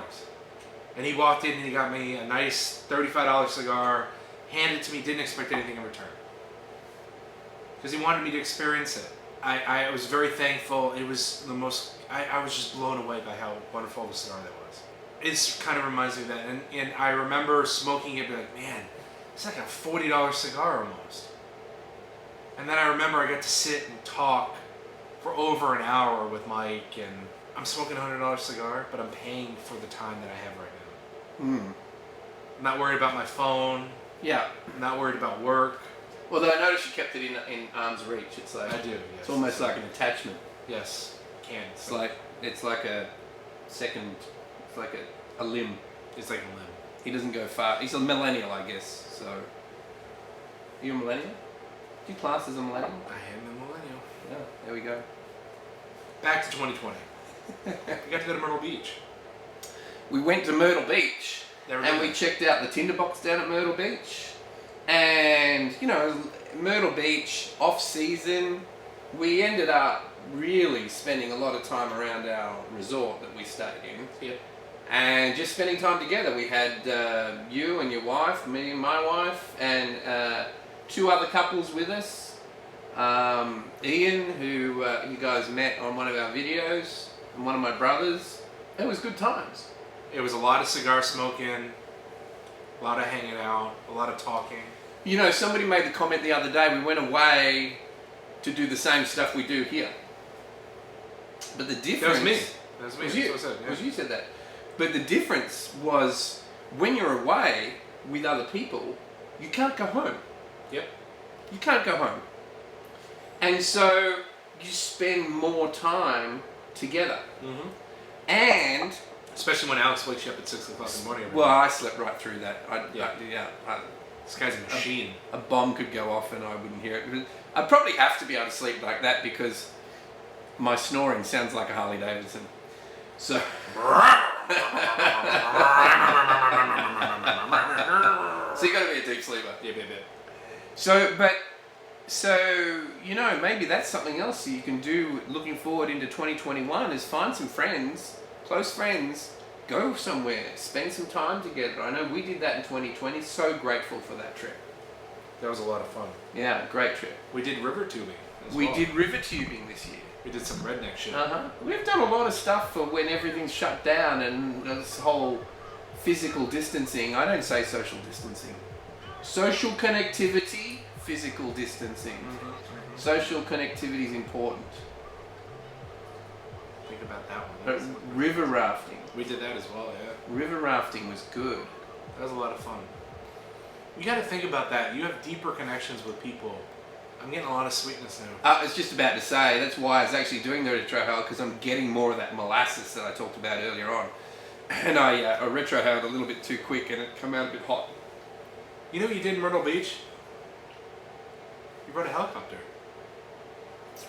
A: And he walked in and he got me a nice $35 cigar, handed it to me, didn't expect anything in return. Because he wanted me to experience it. I was very thankful. It was the most, I was just blown away by how wonderful the cigar that was. It kind of reminds me of that. And I remember smoking it and be like, man, it's like a $40 cigar almost. And then I remember I got to sit and talk for over an hour with Mike, and I'm smoking a $100 cigar, but I'm paying for the time that I have right now. I'm not worried about my phone.
B: Yeah.
A: I'm not worried about work.
B: Although I noticed you kept it in arm's reach. It's like
A: I do, yes.
B: It's almost like an attachment.
A: Yes, can.
B: It's like a second. It's like a limb.
A: It's like a limb.
B: He doesn't go far. He's a millennial, I guess. So, are you a millennial? Do you class as a millennial?
A: I am a millennial.
B: Yeah. There we go.
A: Back to 2020. We got to go to Myrtle Beach.
B: We went to Myrtle Beach, and we checked out the tinderbox down at Myrtle Beach. And, you know, Myrtle Beach, off-season, we ended up really spending a lot of time around our resort that we stayed in.
A: Yep.
B: And just spending time together. We had you and your wife, me and my wife, and two other couples with us. Ian, who you guys met on one of our videos, and one of my brothers. It was good times.
A: It was a lot of cigar smoking, a lot of hanging out, a lot of talking.
B: You know, somebody made the comment the other day, we went away to do the same stuff we do here. But the difference...
A: That was me. That was me.
B: Was you?
A: That's what I said, yeah.
B: It was you said that. But the difference was, when you're away with other people, you can't go home.
A: Yep.
B: You can't go home. And so, you spend more time together. And...
A: Especially when Alex wakes you up at 6 o'clock in the morning.
B: Well, I slept right through that.
A: This guy's a machine.
B: A bomb could go off and I wouldn't hear it. But I'd probably have to be able to sleep like that because my snoring sounds like a Harley Davidson. So. So you got to be a deep sleeper.
A: Yeah.
B: So, you know, maybe that's something else you can do looking forward into 2021 is find some friends, close friends, go somewhere, spend some time together. I know we did that in 2020. So grateful for that trip.
A: That was a lot of fun.
B: Yeah, great trip.
A: We did river tubing as
B: We
A: well.
B: did river tubing this year.
A: We did some redneck shit.
B: We've done a lot of stuff for when everything's shut down and this whole physical distancing. I don't say social distancing. Social connectivity, physical distancing. Social connectivity is important.
A: Think about that one.
B: But river rafting.
A: We did that as well, yeah.
B: River rafting was good.
A: That was a lot of fun. You got to think about that. You have deeper connections with people. I'm getting a lot of sweetness now.
B: I was just about to say, that's why I was actually doing the retrohale, because I'm getting more of that molasses that I talked about earlier on. And I retrohaled a little bit too quick and it came out a bit hot.
A: You know what you did in Myrtle Beach? You rode a helicopter.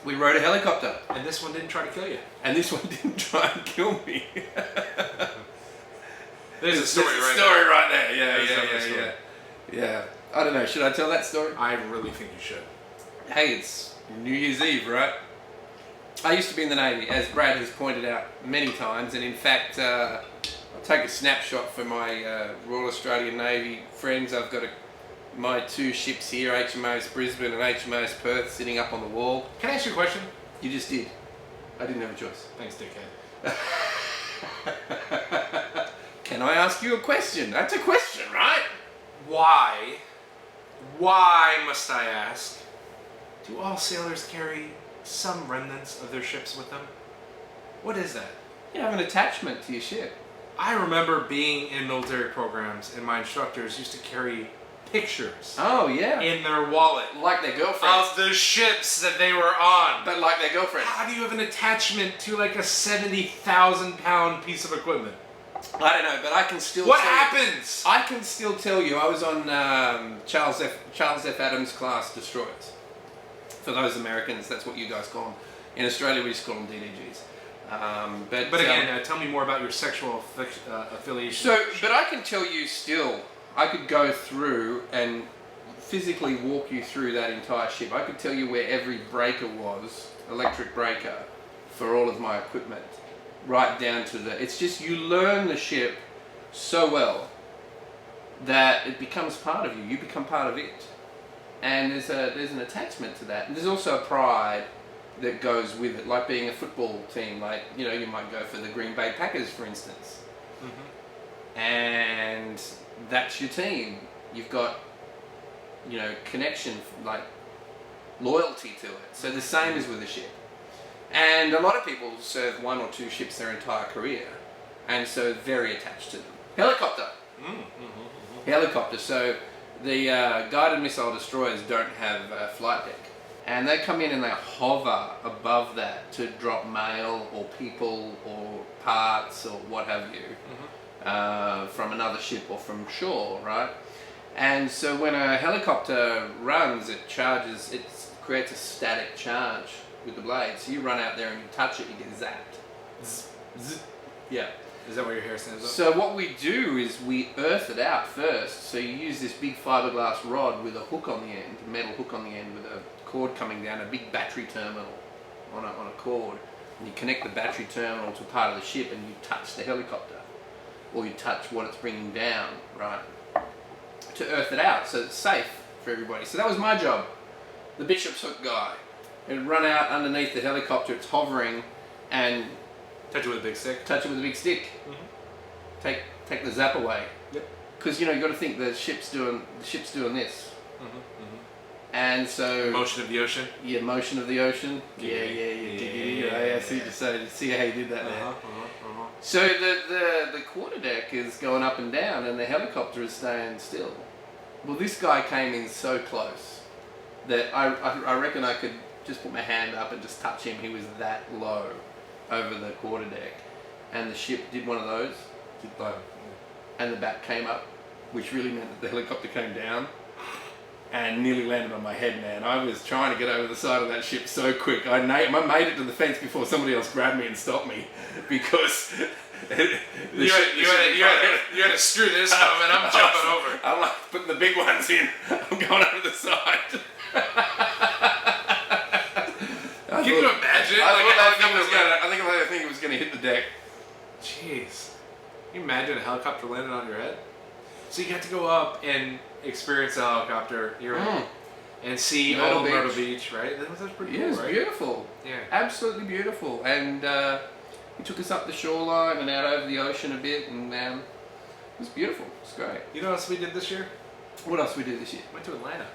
B: We rode a helicopter.
A: And this one didn't try to kill you.
B: And this one didn't try and kill me.
A: There's a story right
B: story
A: there.
B: right there.
A: There's
B: Yeah.
A: definitely a story.
B: Yeah. I don't know. Should I tell that story?
A: I really think you should.
B: Hey, it's New Year's Eve, right? I used to be in the Navy, as Brad has pointed out many times, and in fact, I'll take a snapshot for my Royal Australian Navy friends. I've got my two ships here, HMAS Brisbane and HMAS Perth, sitting up on the wall.
A: Can I ask you a question?
B: You just did. I didn't have a choice.
A: Thanks, dickhead.
B: Can I ask you a question? That's a question, right?
A: Why must I ask, do all sailors carry some remnants of their ships with them? What is that?
B: You have an attachment to your ship.
A: I remember being in military programs and my instructors used to carry pictures
B: Oh, yeah.
A: in their wallet
B: Like their girlfriends.
A: of the ships that they were on.
B: But like their girlfriends.
A: How do you have an attachment to like a 70,000 pound piece of equipment?
B: I don't know, but I can still
A: What
B: tell
A: happens?
B: I can still tell you, I was on Charles F. Adams class destroyers. For those Americans, that's what you guys call them. In Australia, we just call them DDGs.
A: But again, tell me more about your sexual affiliation.
B: But I can tell you still, I could go through and physically walk you through that entire ship. I could tell you where every breaker was, electric breaker, for all of my equipment. Right down to it's just you learn the ship so well that it becomes part of you. You become part of it. And there's an attachment to that. And there's also a pride that goes with it, like being a football team. Like, you know, you might go for the Green Bay Packers, for instance. And that's your team. You've got, you know, connection, like loyalty to it. So the same as with a ship. And a lot of people serve one or two ships their entire career, and so very attached to them. Helicopter. Helicopter. So the guided missile destroyers don't have a flight deck, and they come in and they hover above that to drop mail or people or parts or what have you from another ship or from shore, right? And so when a helicopter runs, it creates a static charge with the blade. So you run out there and you touch it, you get zapped. Zzz, zzz. Yeah.
A: Is that where your hair stands up?
B: So what we do is we earth it out first. So you use this big fiberglass rod with a hook on the end, a metal hook on the end with a cord coming down, a big battery terminal on a cord. And you connect the battery terminal to part of the ship and you touch the helicopter. Or you touch what it's bringing down, right? To earth it out so it's safe for everybody. So that was my job. The bishop's hook guy. It'd run out underneath the helicopter, it's hovering, and
A: Touch it with a big stick.
B: touch it with a big stick. Take the zap away.
A: Yep.
B: Because you know you got to think the ship's doing this, and so
A: Motion of the ocean.
B: yeah, motion of the ocean. Yeah. I see what you say. See how you did that there. So the quarterdeck is going up and down, and the helicopter is staying still. Well, this guy came in so close that I reckon I could just put my hand up and just touch him. He was that low over the quarterdeck, and the ship did one of those, and the back came up, which really meant that the helicopter came down, and nearly landed on my head, man. I was trying to get over the side of that ship so quick. I made it to the fence before somebody else grabbed me and stopped me, because
A: you had to screw this up, and I'm jumping over.
B: I'm like putting the big ones in. I'm going over the side.
A: Can you imagine?
B: I think it was going to hit the deck.
A: Jeez. Can you imagine a helicopter landing on your head? So you got to go up and experience a helicopter and see all of Myrtle Beach, right? That was pretty cool,
B: It was
A: right?
B: beautiful.
A: Yeah.
B: Absolutely beautiful. And he took us up the shoreline and out over the ocean a bit, and it was beautiful. It was great.
A: You know what else we did this year?
B: What else we did this year?
A: Went to Atlanta.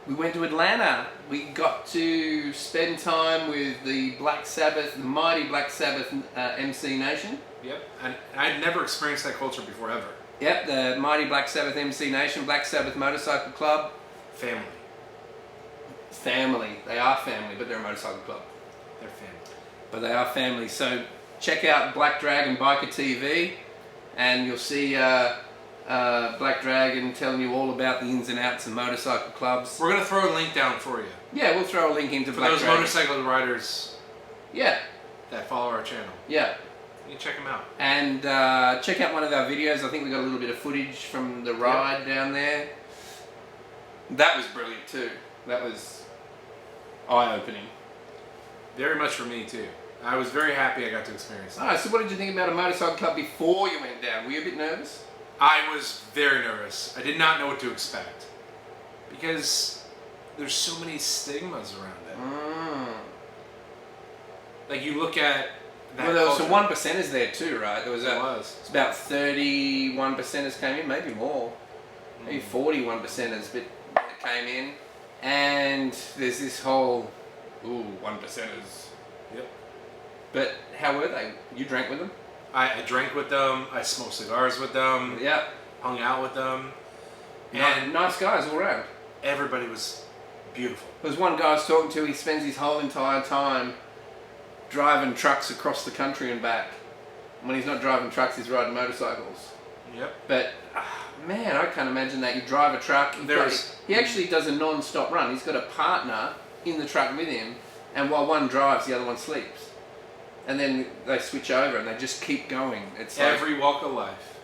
B: We went to Atlanta. We got to spend time with the mighty Black Sabbath MC Nation.
A: Yep. And I'd never experienced that culture before, ever.
B: Yep, the mighty Black Sabbath MC Nation, Black Sabbath Motorcycle Club.
A: Family.
B: Family. They are family, but they're a motorcycle club.
A: They're family.
B: But they are family. So check out Black Dragon Biker TV, and you'll see Black Dragon telling you all about the ins and outs of motorcycle clubs.
A: We're going to throw a link down for you.
B: Yeah, we'll throw a link into
A: for
B: Black
A: those
B: Dragon.
A: motorcycle riders
B: Yeah.
A: that follow our channel.
B: Yeah.
A: You can check them out.
B: And check out one of our videos. I think we got a little bit of footage from the ride down there. That was brilliant too. That was eye-opening.
A: Very much for me too. I was very happy I got to experience that.
B: Alright, so what did you think about a motorcycle club before you went down? Were you a bit nervous?
A: I was very nervous. I did not know what to expect. Because there's so many stigmas around it. Like you look at that
B: well, there was some
A: culture.
B: 1%ers there too, right? There was it's about 31 percenters came in, maybe more. Maybe 41 percenters but came in. And there's this whole 1 percenters.
A: Yep.
B: But how were they? You drank with them?
A: I drank with them, I smoked cigars with them,
B: Yeah.
A: hung out with them.
B: And nice guys all around.
A: Everybody was beautiful.
B: There was one guy I was talking to, he spends his whole entire time driving trucks across the country and back. When he's not driving trucks, he's riding motorcycles.
A: Yep.
B: But, man, I can't imagine that. You drive a truck, he actually does a non-stop run. He's got a partner in the truck with him, and while one drives, the other one sleeps. And then they switch over and they just keep going. It's
A: every walk of life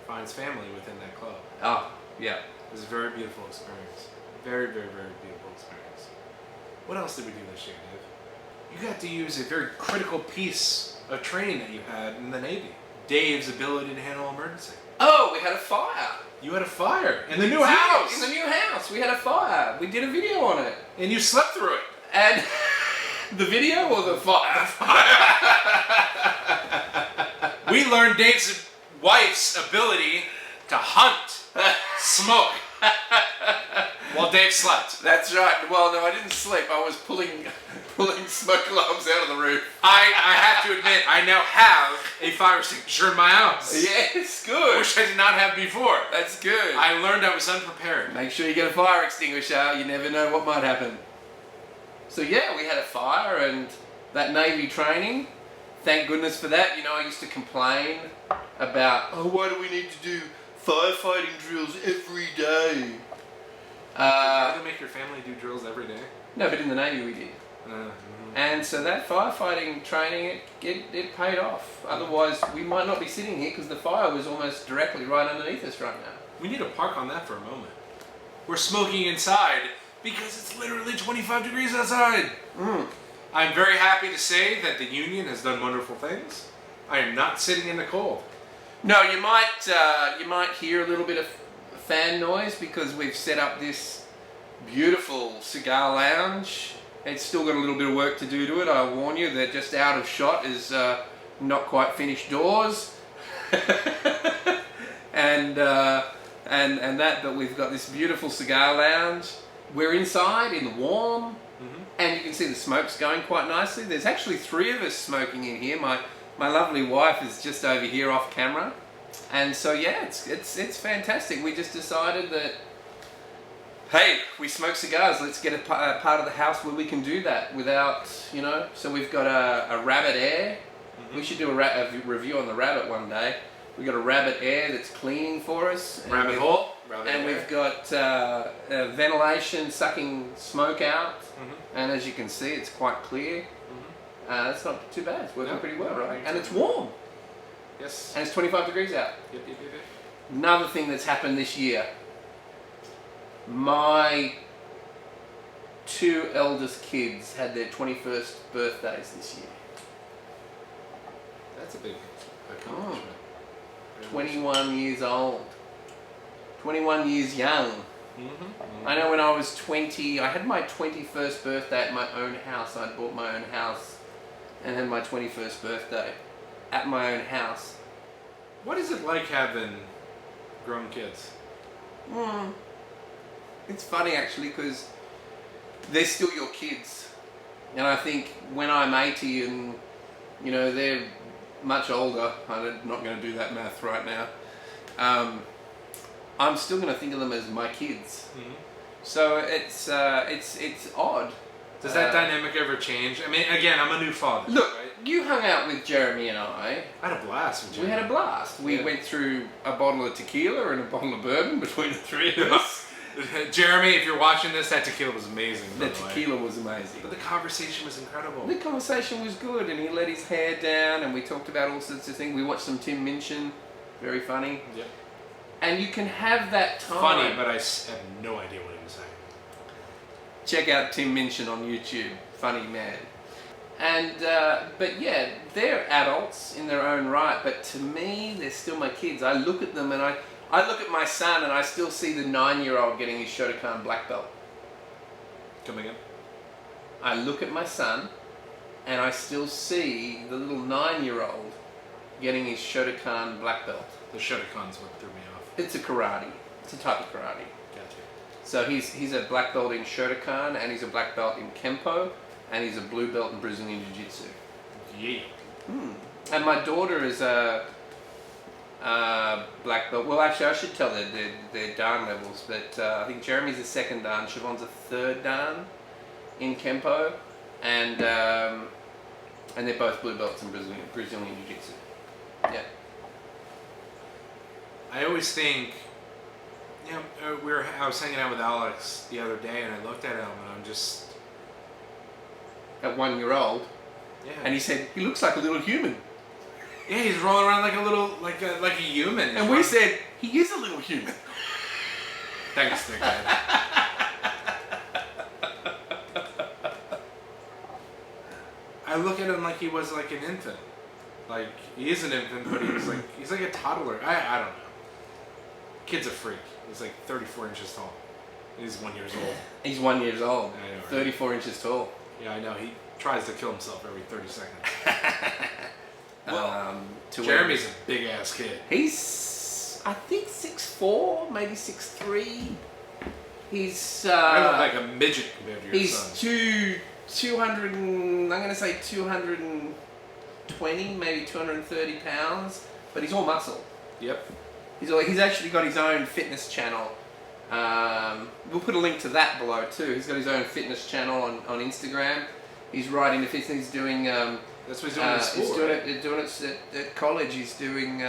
A: finds family within that club.
B: Oh, yeah.
A: It was a very beautiful experience. Very, very, very beautiful experience. What else did we do this year, Dave? You got to use a very critical piece of training that you had in the Navy. Dave's ability to handle emergency.
B: Oh, we had a fire.
A: You had a fire in the new house.
B: In the new house, we had a fire. We did a video on it.
A: And you slept through it.
B: And the video or the fire?
A: We learned Dave's wife's ability to hunt smoke while Dave slept.
B: That's right. Well, no, I didn't sleep. I was pulling smoke alarms out of the roof.
A: I have to admit, I now have a fire extinguisher in my house.
B: Yes, good.
A: Which I did not have before.
B: That's good.
A: I learned I was unprepared.
B: Make sure you get a fire extinguisher. You never know what might happen. So yeah, we had a fire and that Navy training. Thank goodness for that. You know, I used to complain about, why do we need to do firefighting drills every day?
A: Did you make your family do drills every day?
B: No, but in the Navy we did. And so that firefighting training, it paid off. Otherwise, we might not be sitting here because the fire was almost directly right underneath us right now.
A: We need to park on that for a moment. We're smoking inside because it's literally 25 degrees outside. I'm very happy to say that the union has done wonderful things. I am not sitting in the cold.
B: No, you might hear a little bit of fan noise because we've set up this beautiful cigar lounge. It's still got a little bit of work to do to it. I warn you that just out of shot is not quite finished doors, and that. But we've got this beautiful cigar lounge. We're inside in the warm, and you can see the smoke's going quite nicely. There's actually 3 of us smoking in here. My lovely wife is just over here off camera, and so yeah, it's fantastic. We just decided that, hey, we smoke cigars. Let's get a part of the house where we can do that without, you know. So we've got a Rabbit Air. We should do a review on the Rabbit one day. We've got a Rabbit Air that's cleaning for us.
A: Rabbit hole?
B: and we've got ventilation sucking smoke out, and as you can see, it's quite clear. It's not too bad. It's working pretty well, right? And it's warm.
A: Yes.
B: And it's 25 degrees out.
A: Yep.
B: Another thing that's happened this year. My 2 eldest kids had their 21st birthdays this year.
A: That's a big accomplishment.
B: 21 years old. 21 years young. I know when I was 20, I had my 21st birthday at my own house. I bought my own house and had my 21st birthday at my own house.
A: What is it like having grown kids?
B: It's funny actually because they're still your kids. And I think when I'm 80 and, you know, they're much older, I'm not going to do that math right now, I'm still going to think of them as my kids. So it's odd.
A: Does that dynamic ever change? I mean, again, I'm a new father.
B: Look,
A: right?
B: you hung out with Jeremy and I.
A: I had a blast with Jeremy.
B: We had a blast. We went through a bottle of tequila and a bottle of bourbon between the 3 of us.
A: Jeremy, if you're watching this, that tequila was amazing.
B: The tequila was amazing.
A: But the conversation was incredible.
B: The conversation was good, and he let his hair down, and we talked about all sorts of things. We watched some Tim Minchin, very funny.
A: Yep.
B: And you can have that time.
A: Funny, but I have no idea what he was saying.
B: Check out Tim Minchin on YouTube, funny man. And but yeah, they're adults in their own right. But to me, they're still my kids. I look at them, and I look at my son, and I still see the 9-year-old getting his Shotokan black belt.
A: Come again?
B: I look at my son, and I still see the little 9-year-old getting his Shotokan black belt.
A: The Shotokan's what threw me off.
B: It's a karate. It's a type of karate.
A: Gotcha.
B: So he's a black belt in Shotokan, and he's a black belt in Kempo, and he's a blue belt in Brazilian Jiu-Jitsu.
A: Yeah.
B: And my daughter is a black belt. Well, actually, I should tell their dan levels, but I think Jeremy's a 2nd dan, Siobhan's a 3rd dan in Kempo, and they're both blue belts in Brazilian Jiu-Jitsu. Yeah.
A: I always think, you know, I was hanging out with Alex the other day, and I looked at him, and I'm just...
B: At 1-year-old,
A: Yeah.
B: and he said, he looks like a little human.
A: Yeah, he's rolling around like a little, like a human.
B: And we said, he is a little human.
A: Thanks, dickhead. I look at him like he was like an infant. Like, he is an infant, but he's like a toddler. I don't know. Kid's a freak. He's like 34 inches tall. He's 1 year old.
B: He's 1 year old.
A: I know, right?
B: 34 inches tall.
A: Yeah, I know. He tries to kill himself every 30 seconds. Jeremy's a big ass kid.
B: He's, I think, 6'4", maybe 6'3". He's.
A: I look like a midget compared to your son.
B: He's 200. I'm going to say 220, maybe 230 pounds, but he's all muscle.
A: Yep.
B: He's actually got his own fitness channel. We'll put a link to that below too. He's got his own fitness channel on Instagram. He's right into fitness. He's doing.
A: That's what he's doing in school.
B: He's doing it at college. He's doing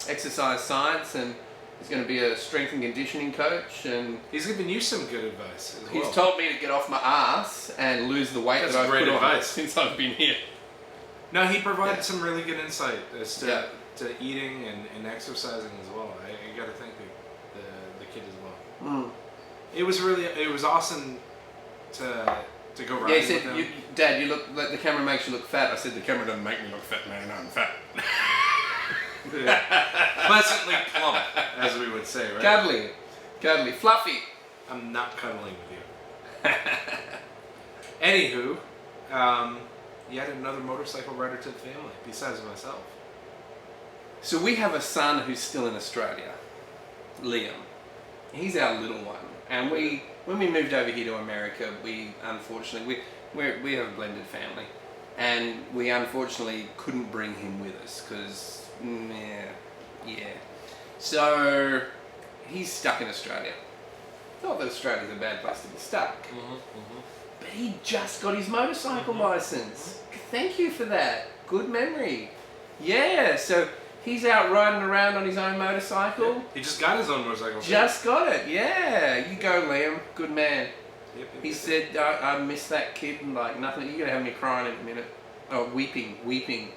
B: exercise science, and he's going to be a strength and conditioning coach. And
A: he's given you some good advice as well.
B: He's told me to get off my ass and lose the weight that I've put on since I've been here.
A: No, he provided some really good insight as to eating and exercising as well. I got to thank the kid as well. It was awesome to go riding.
B: Yeah, he said,
A: with him.
B: Dad, you look like the camera makes you look fat. I said, the camera doesn't make me look fat, man. I'm fat.
A: Pleasantly plump, as we would say, right?
B: Cuddly, fluffy.
A: I'm not cuddling with you. Anywho, yet another motorcycle rider to the family, besides myself.
B: So we have a son who's still in Australia, Liam. He's our little one, and when we moved over here to America, we unfortunately we have a blended family, and we unfortunately couldn't bring him with us because so he's stuck in Australia. Not that Australia's a bad place to be stuck, but he just got his motorcycle license. Thank you for that. Good memory. Yeah, so He's out riding around on his own motorcycle.
A: Yeah. He just got his own motorcycle.
B: Just got it, yeah. You go, Liam. Good man.
A: Yep,
B: He said, I miss that kid and like nothing. You're going to have me crying in a minute. Oh, weeping.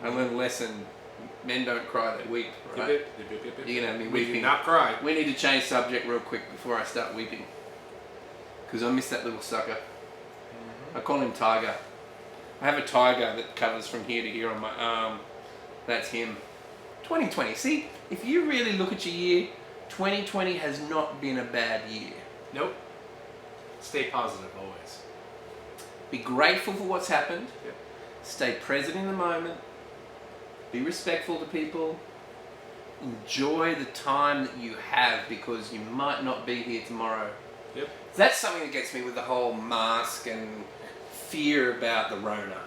B: I learned a lesson. Men don't cry, they weep, right?
A: Yep.
B: You're going to have me
A: We
B: weeping.
A: do not cry.
B: We need to change subject real quick before I start weeping. Because I miss that little sucker. I call him Tiger. I have a tiger that covers from here to here on my arm. That's him. 2020. See, if you really look at your year, 2020 has not been a bad year.
A: Nope. Stay positive always.
B: Be grateful for what's happened.
A: Yep.
B: Stay present in the moment. Be respectful to people. Enjoy the time that you have because you might not be here tomorrow.
A: Yep.
B: That's something that gets me with the whole mask and fear about the Rona.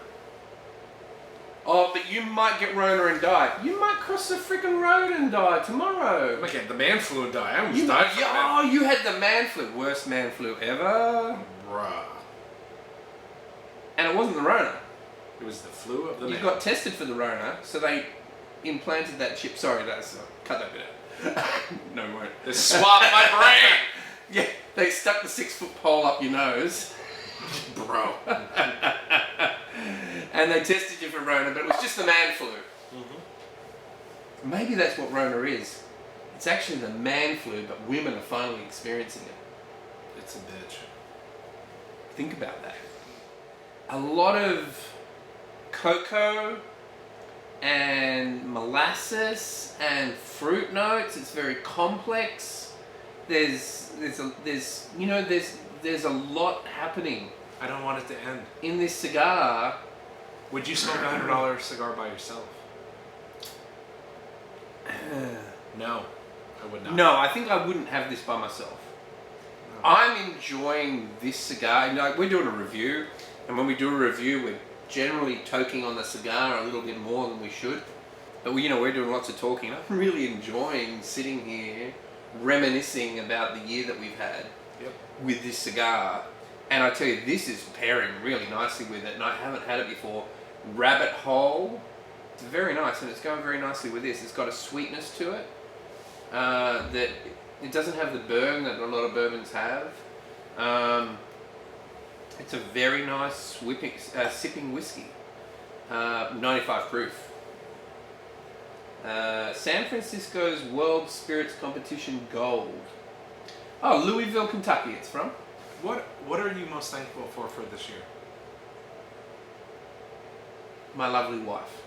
B: Oh, but you might get Rona and die. You might cross the freaking road and die tomorrow.
A: I might get the man flu and die. I almost died from that.
B: Oh, you had the man flu. Worst man flu ever.
A: Bruh.
B: And it wasn't the Rona.
A: It was the flu of the
B: You
A: man.
B: got tested for the Rona, so they implanted that chip. Sorry, that's cut that bit out. No, won't.
A: They swapped my brain.
B: Yeah, they stuck the 6-foot pole up your nose.
A: Bro.
B: And they tested you for Rona, but it was just the man flu. Maybe that's what Rona is. It's actually the man flu, but women are finally experiencing it.
A: It's a bitch.
B: Think about that. A lot of cocoa and molasses and fruit notes. It's very complex. There's a lot happening
A: I don't want it to end.
B: in this cigar.
A: Would you smoke a $100 cigar by yourself? No, I would not.
B: No, I think I wouldn't have this by myself.
A: No.
B: I'm enjoying this cigar. Like, we're doing a review, and when we do a review, we're generally toking on the cigar a little bit more than we should. But we're doing lots of talking. I'm really enjoying sitting here, reminiscing about the year that we've had with this cigar. And I tell you, this is pairing really nicely with it, and I haven't had it before. Rabbit Hole. It's very nice, and it's going very nicely with this. It's got a sweetness to it that it doesn't have the burn that a lot of bourbons have. It's a very nice sipping whiskey. 95 proof. San Francisco's World Spirits Competition Gold. Oh, Louisville, Kentucky it's from.
A: What are you most thankful for this year?
B: My lovely wife.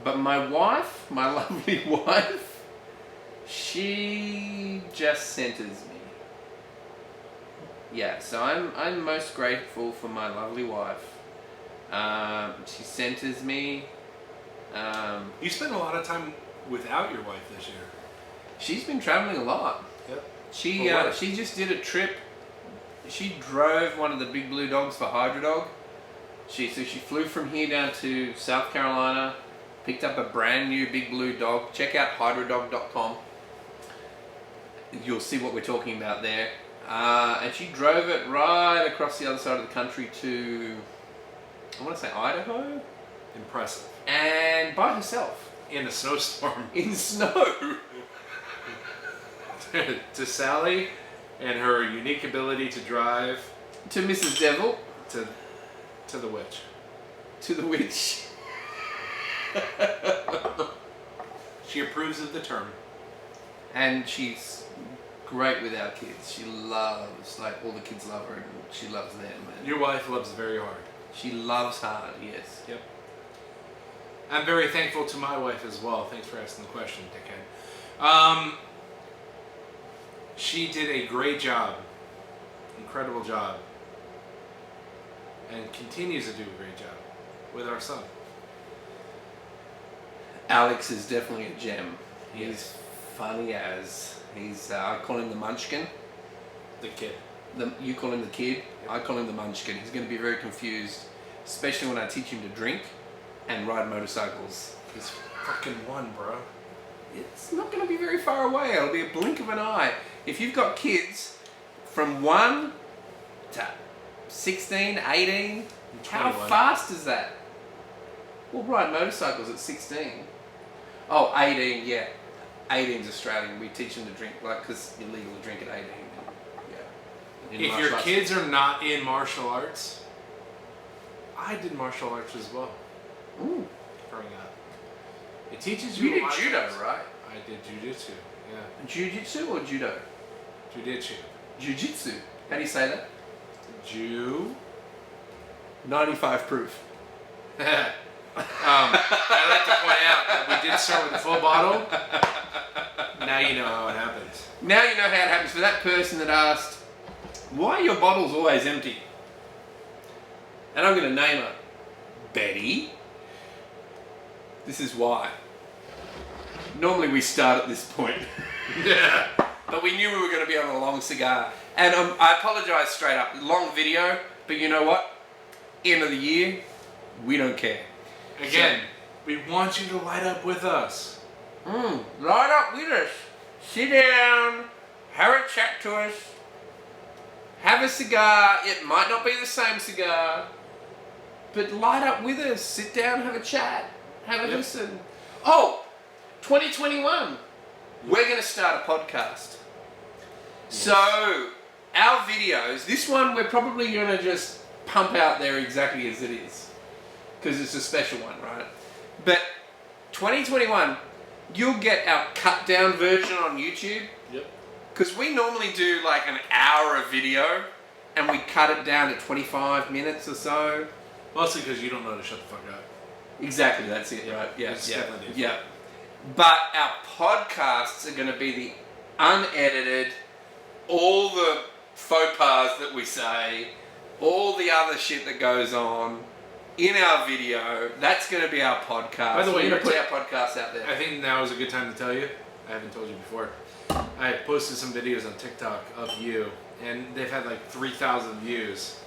B: But my lovely wife, she just centers me. Yeah, so I'm most grateful for my lovely wife. She centers me.
A: You spent a lot of time without your wife this year.
B: She's been traveling a lot.
A: Yep.
B: She just did a trip. She drove one of the big blue dogs for Hydrodog. She flew from here down to South Carolina, picked up a brand new big blue dog. Check out hydrodog.com. You'll see what we're talking about there. And she drove it right across the other side of the country to, I want to say Idaho?
A: Impressive.
B: And by herself.
A: In a snowstorm.
B: In snow.
A: To Sally and her unique ability to drive.
B: To Mrs. Devil.
A: To the witch.
B: To the witch.
A: She approves of the term.
B: And she's great with our kids. She loves, all the kids love her and she loves them. And
A: Your wife loves very hard.
B: she loves hard, yes.
A: Yep. I'm very thankful to my wife as well. Thanks for asking the question, dickhead. She did a great job. Incredible job. And continues to do a great job with our son.
B: Alex is definitely a gem.
A: He
B: He's
A: is.
B: funny as. I call him the munchkin.
A: The kid.
B: You call him the kid, I call him the munchkin. He's going to be very confused, especially when I teach him to drink and ride motorcycles.
A: He's fucking one, bro.
B: It's not going to be very far away. It'll be a blink of an eye. If you've got kids from 1 to 16, 18, how
A: 21.
B: fast is that? We'll ride motorcycles at 16. Oh, 18, yeah. 18's Australian. We teach them to drink, like, because it's illegal to drink at 18. Yeah. In
A: If
B: martial
A: your
B: arts.
A: kids are not in martial arts, I did martial arts as well
B: Ooh.
A: growing up. It teaches you.
B: You
A: a
B: did
A: lot of
B: judo,
A: things.
B: right?
A: I did jujitsu. Yeah,
B: Jiu-jitsu or judo?
A: jujitsu.
B: Jiu-jitsu. How do you say that?
A: Jew.
B: 95 proof.
A: I'd like to point out that we did start with a full bottle. Now you know how it happens.
B: Now you know how it happens. For that person that asked, why are your bottles always empty? And I'm going to name her Betty. This is why. Normally we start at this point.
A: Yeah.
B: But we knew we were going to be on a long cigar. And I apologise straight up. Long video, but you know what? End of the year, we don't care.
A: Again, we want you to light up with us.
B: Light up with us. Sit down, have a chat to us, have a cigar. It might not be the same cigar, but light up with us. Sit down, have a chat, have a listen. Oh, 2021. We're going to start a podcast. So, our videos, this one we're probably going to just pump out there exactly as it is. Because it's a special one, right? But 2021, you'll get our cut down version on YouTube.
A: Yep.
B: Because we normally do like an hour of video and we cut it down to 25 minutes or so.
A: Mostly because you don't know to shut the fuck up.
B: Exactly, that's it, right? Yeah,
A: It's
B: yeah,
A: definitely different.
B: yeah. But our podcasts are going to be the unedited, all the faux pas that we say, all the other shit that goes on in our video. That's going to be our podcast.
A: By the way,
B: we're going
A: you're
B: to put our podcast out there.
A: I think now is a good time to tell you. I haven't told you before. I posted some videos on TikTok of you, and they've had like 3,000 views.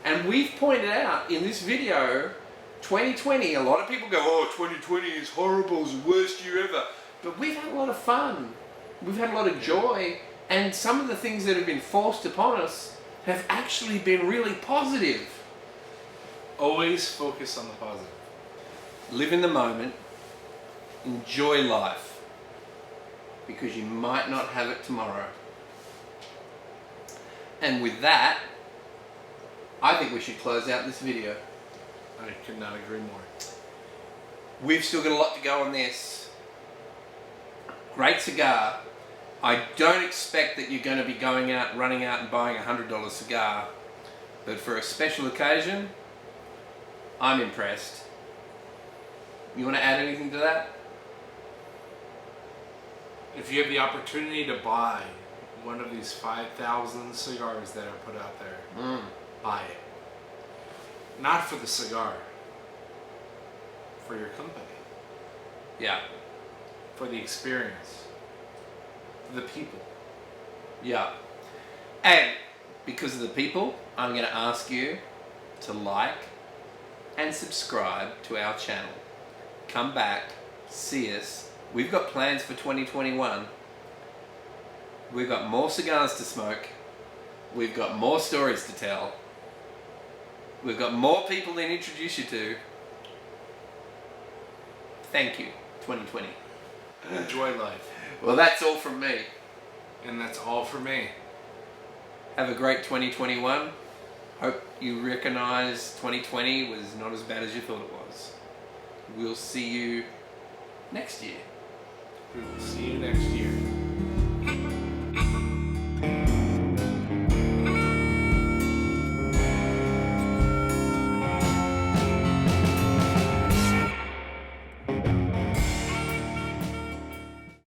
B: And we've pointed out in this video, 2020, a lot of people go, oh, 2020 is horrible, it's the worst year ever. But we've had a lot of fun. We've had a lot of joy. And some of the things that have been forced upon us have actually been really positive.
A: Always focus on the positive.
B: Live in the moment. Enjoy life. Because you might not have it tomorrow. And with that, I think we should close out this video.
A: I could not agree more.
B: We've still got a lot to go on this. Great cigar. I don't expect that you're going to be going out, running out and buying a $100 cigar. But for a special occasion, I'm impressed. You want to add anything to that?
A: If you have the opportunity to buy one of these 5,000 cigars that are put out there, buy it. Not for the cigar, for your company,
B: Yeah.
A: for the experience, for the people.
B: Yeah. And because of the people, I'm going to ask you to like and subscribe to our channel. Come back, see us. We've got plans for 2021. We've got more cigars to smoke. We've got more stories to tell. We've got more people to introduce you to. Thank you, 2020.
A: Enjoy life.
B: Well, that's all from me.
A: And that's all for me.
B: Have a great 2021. Hope you recognize 2020 was not as bad as you thought it was. We'll see you next year.
A: We will see you next year.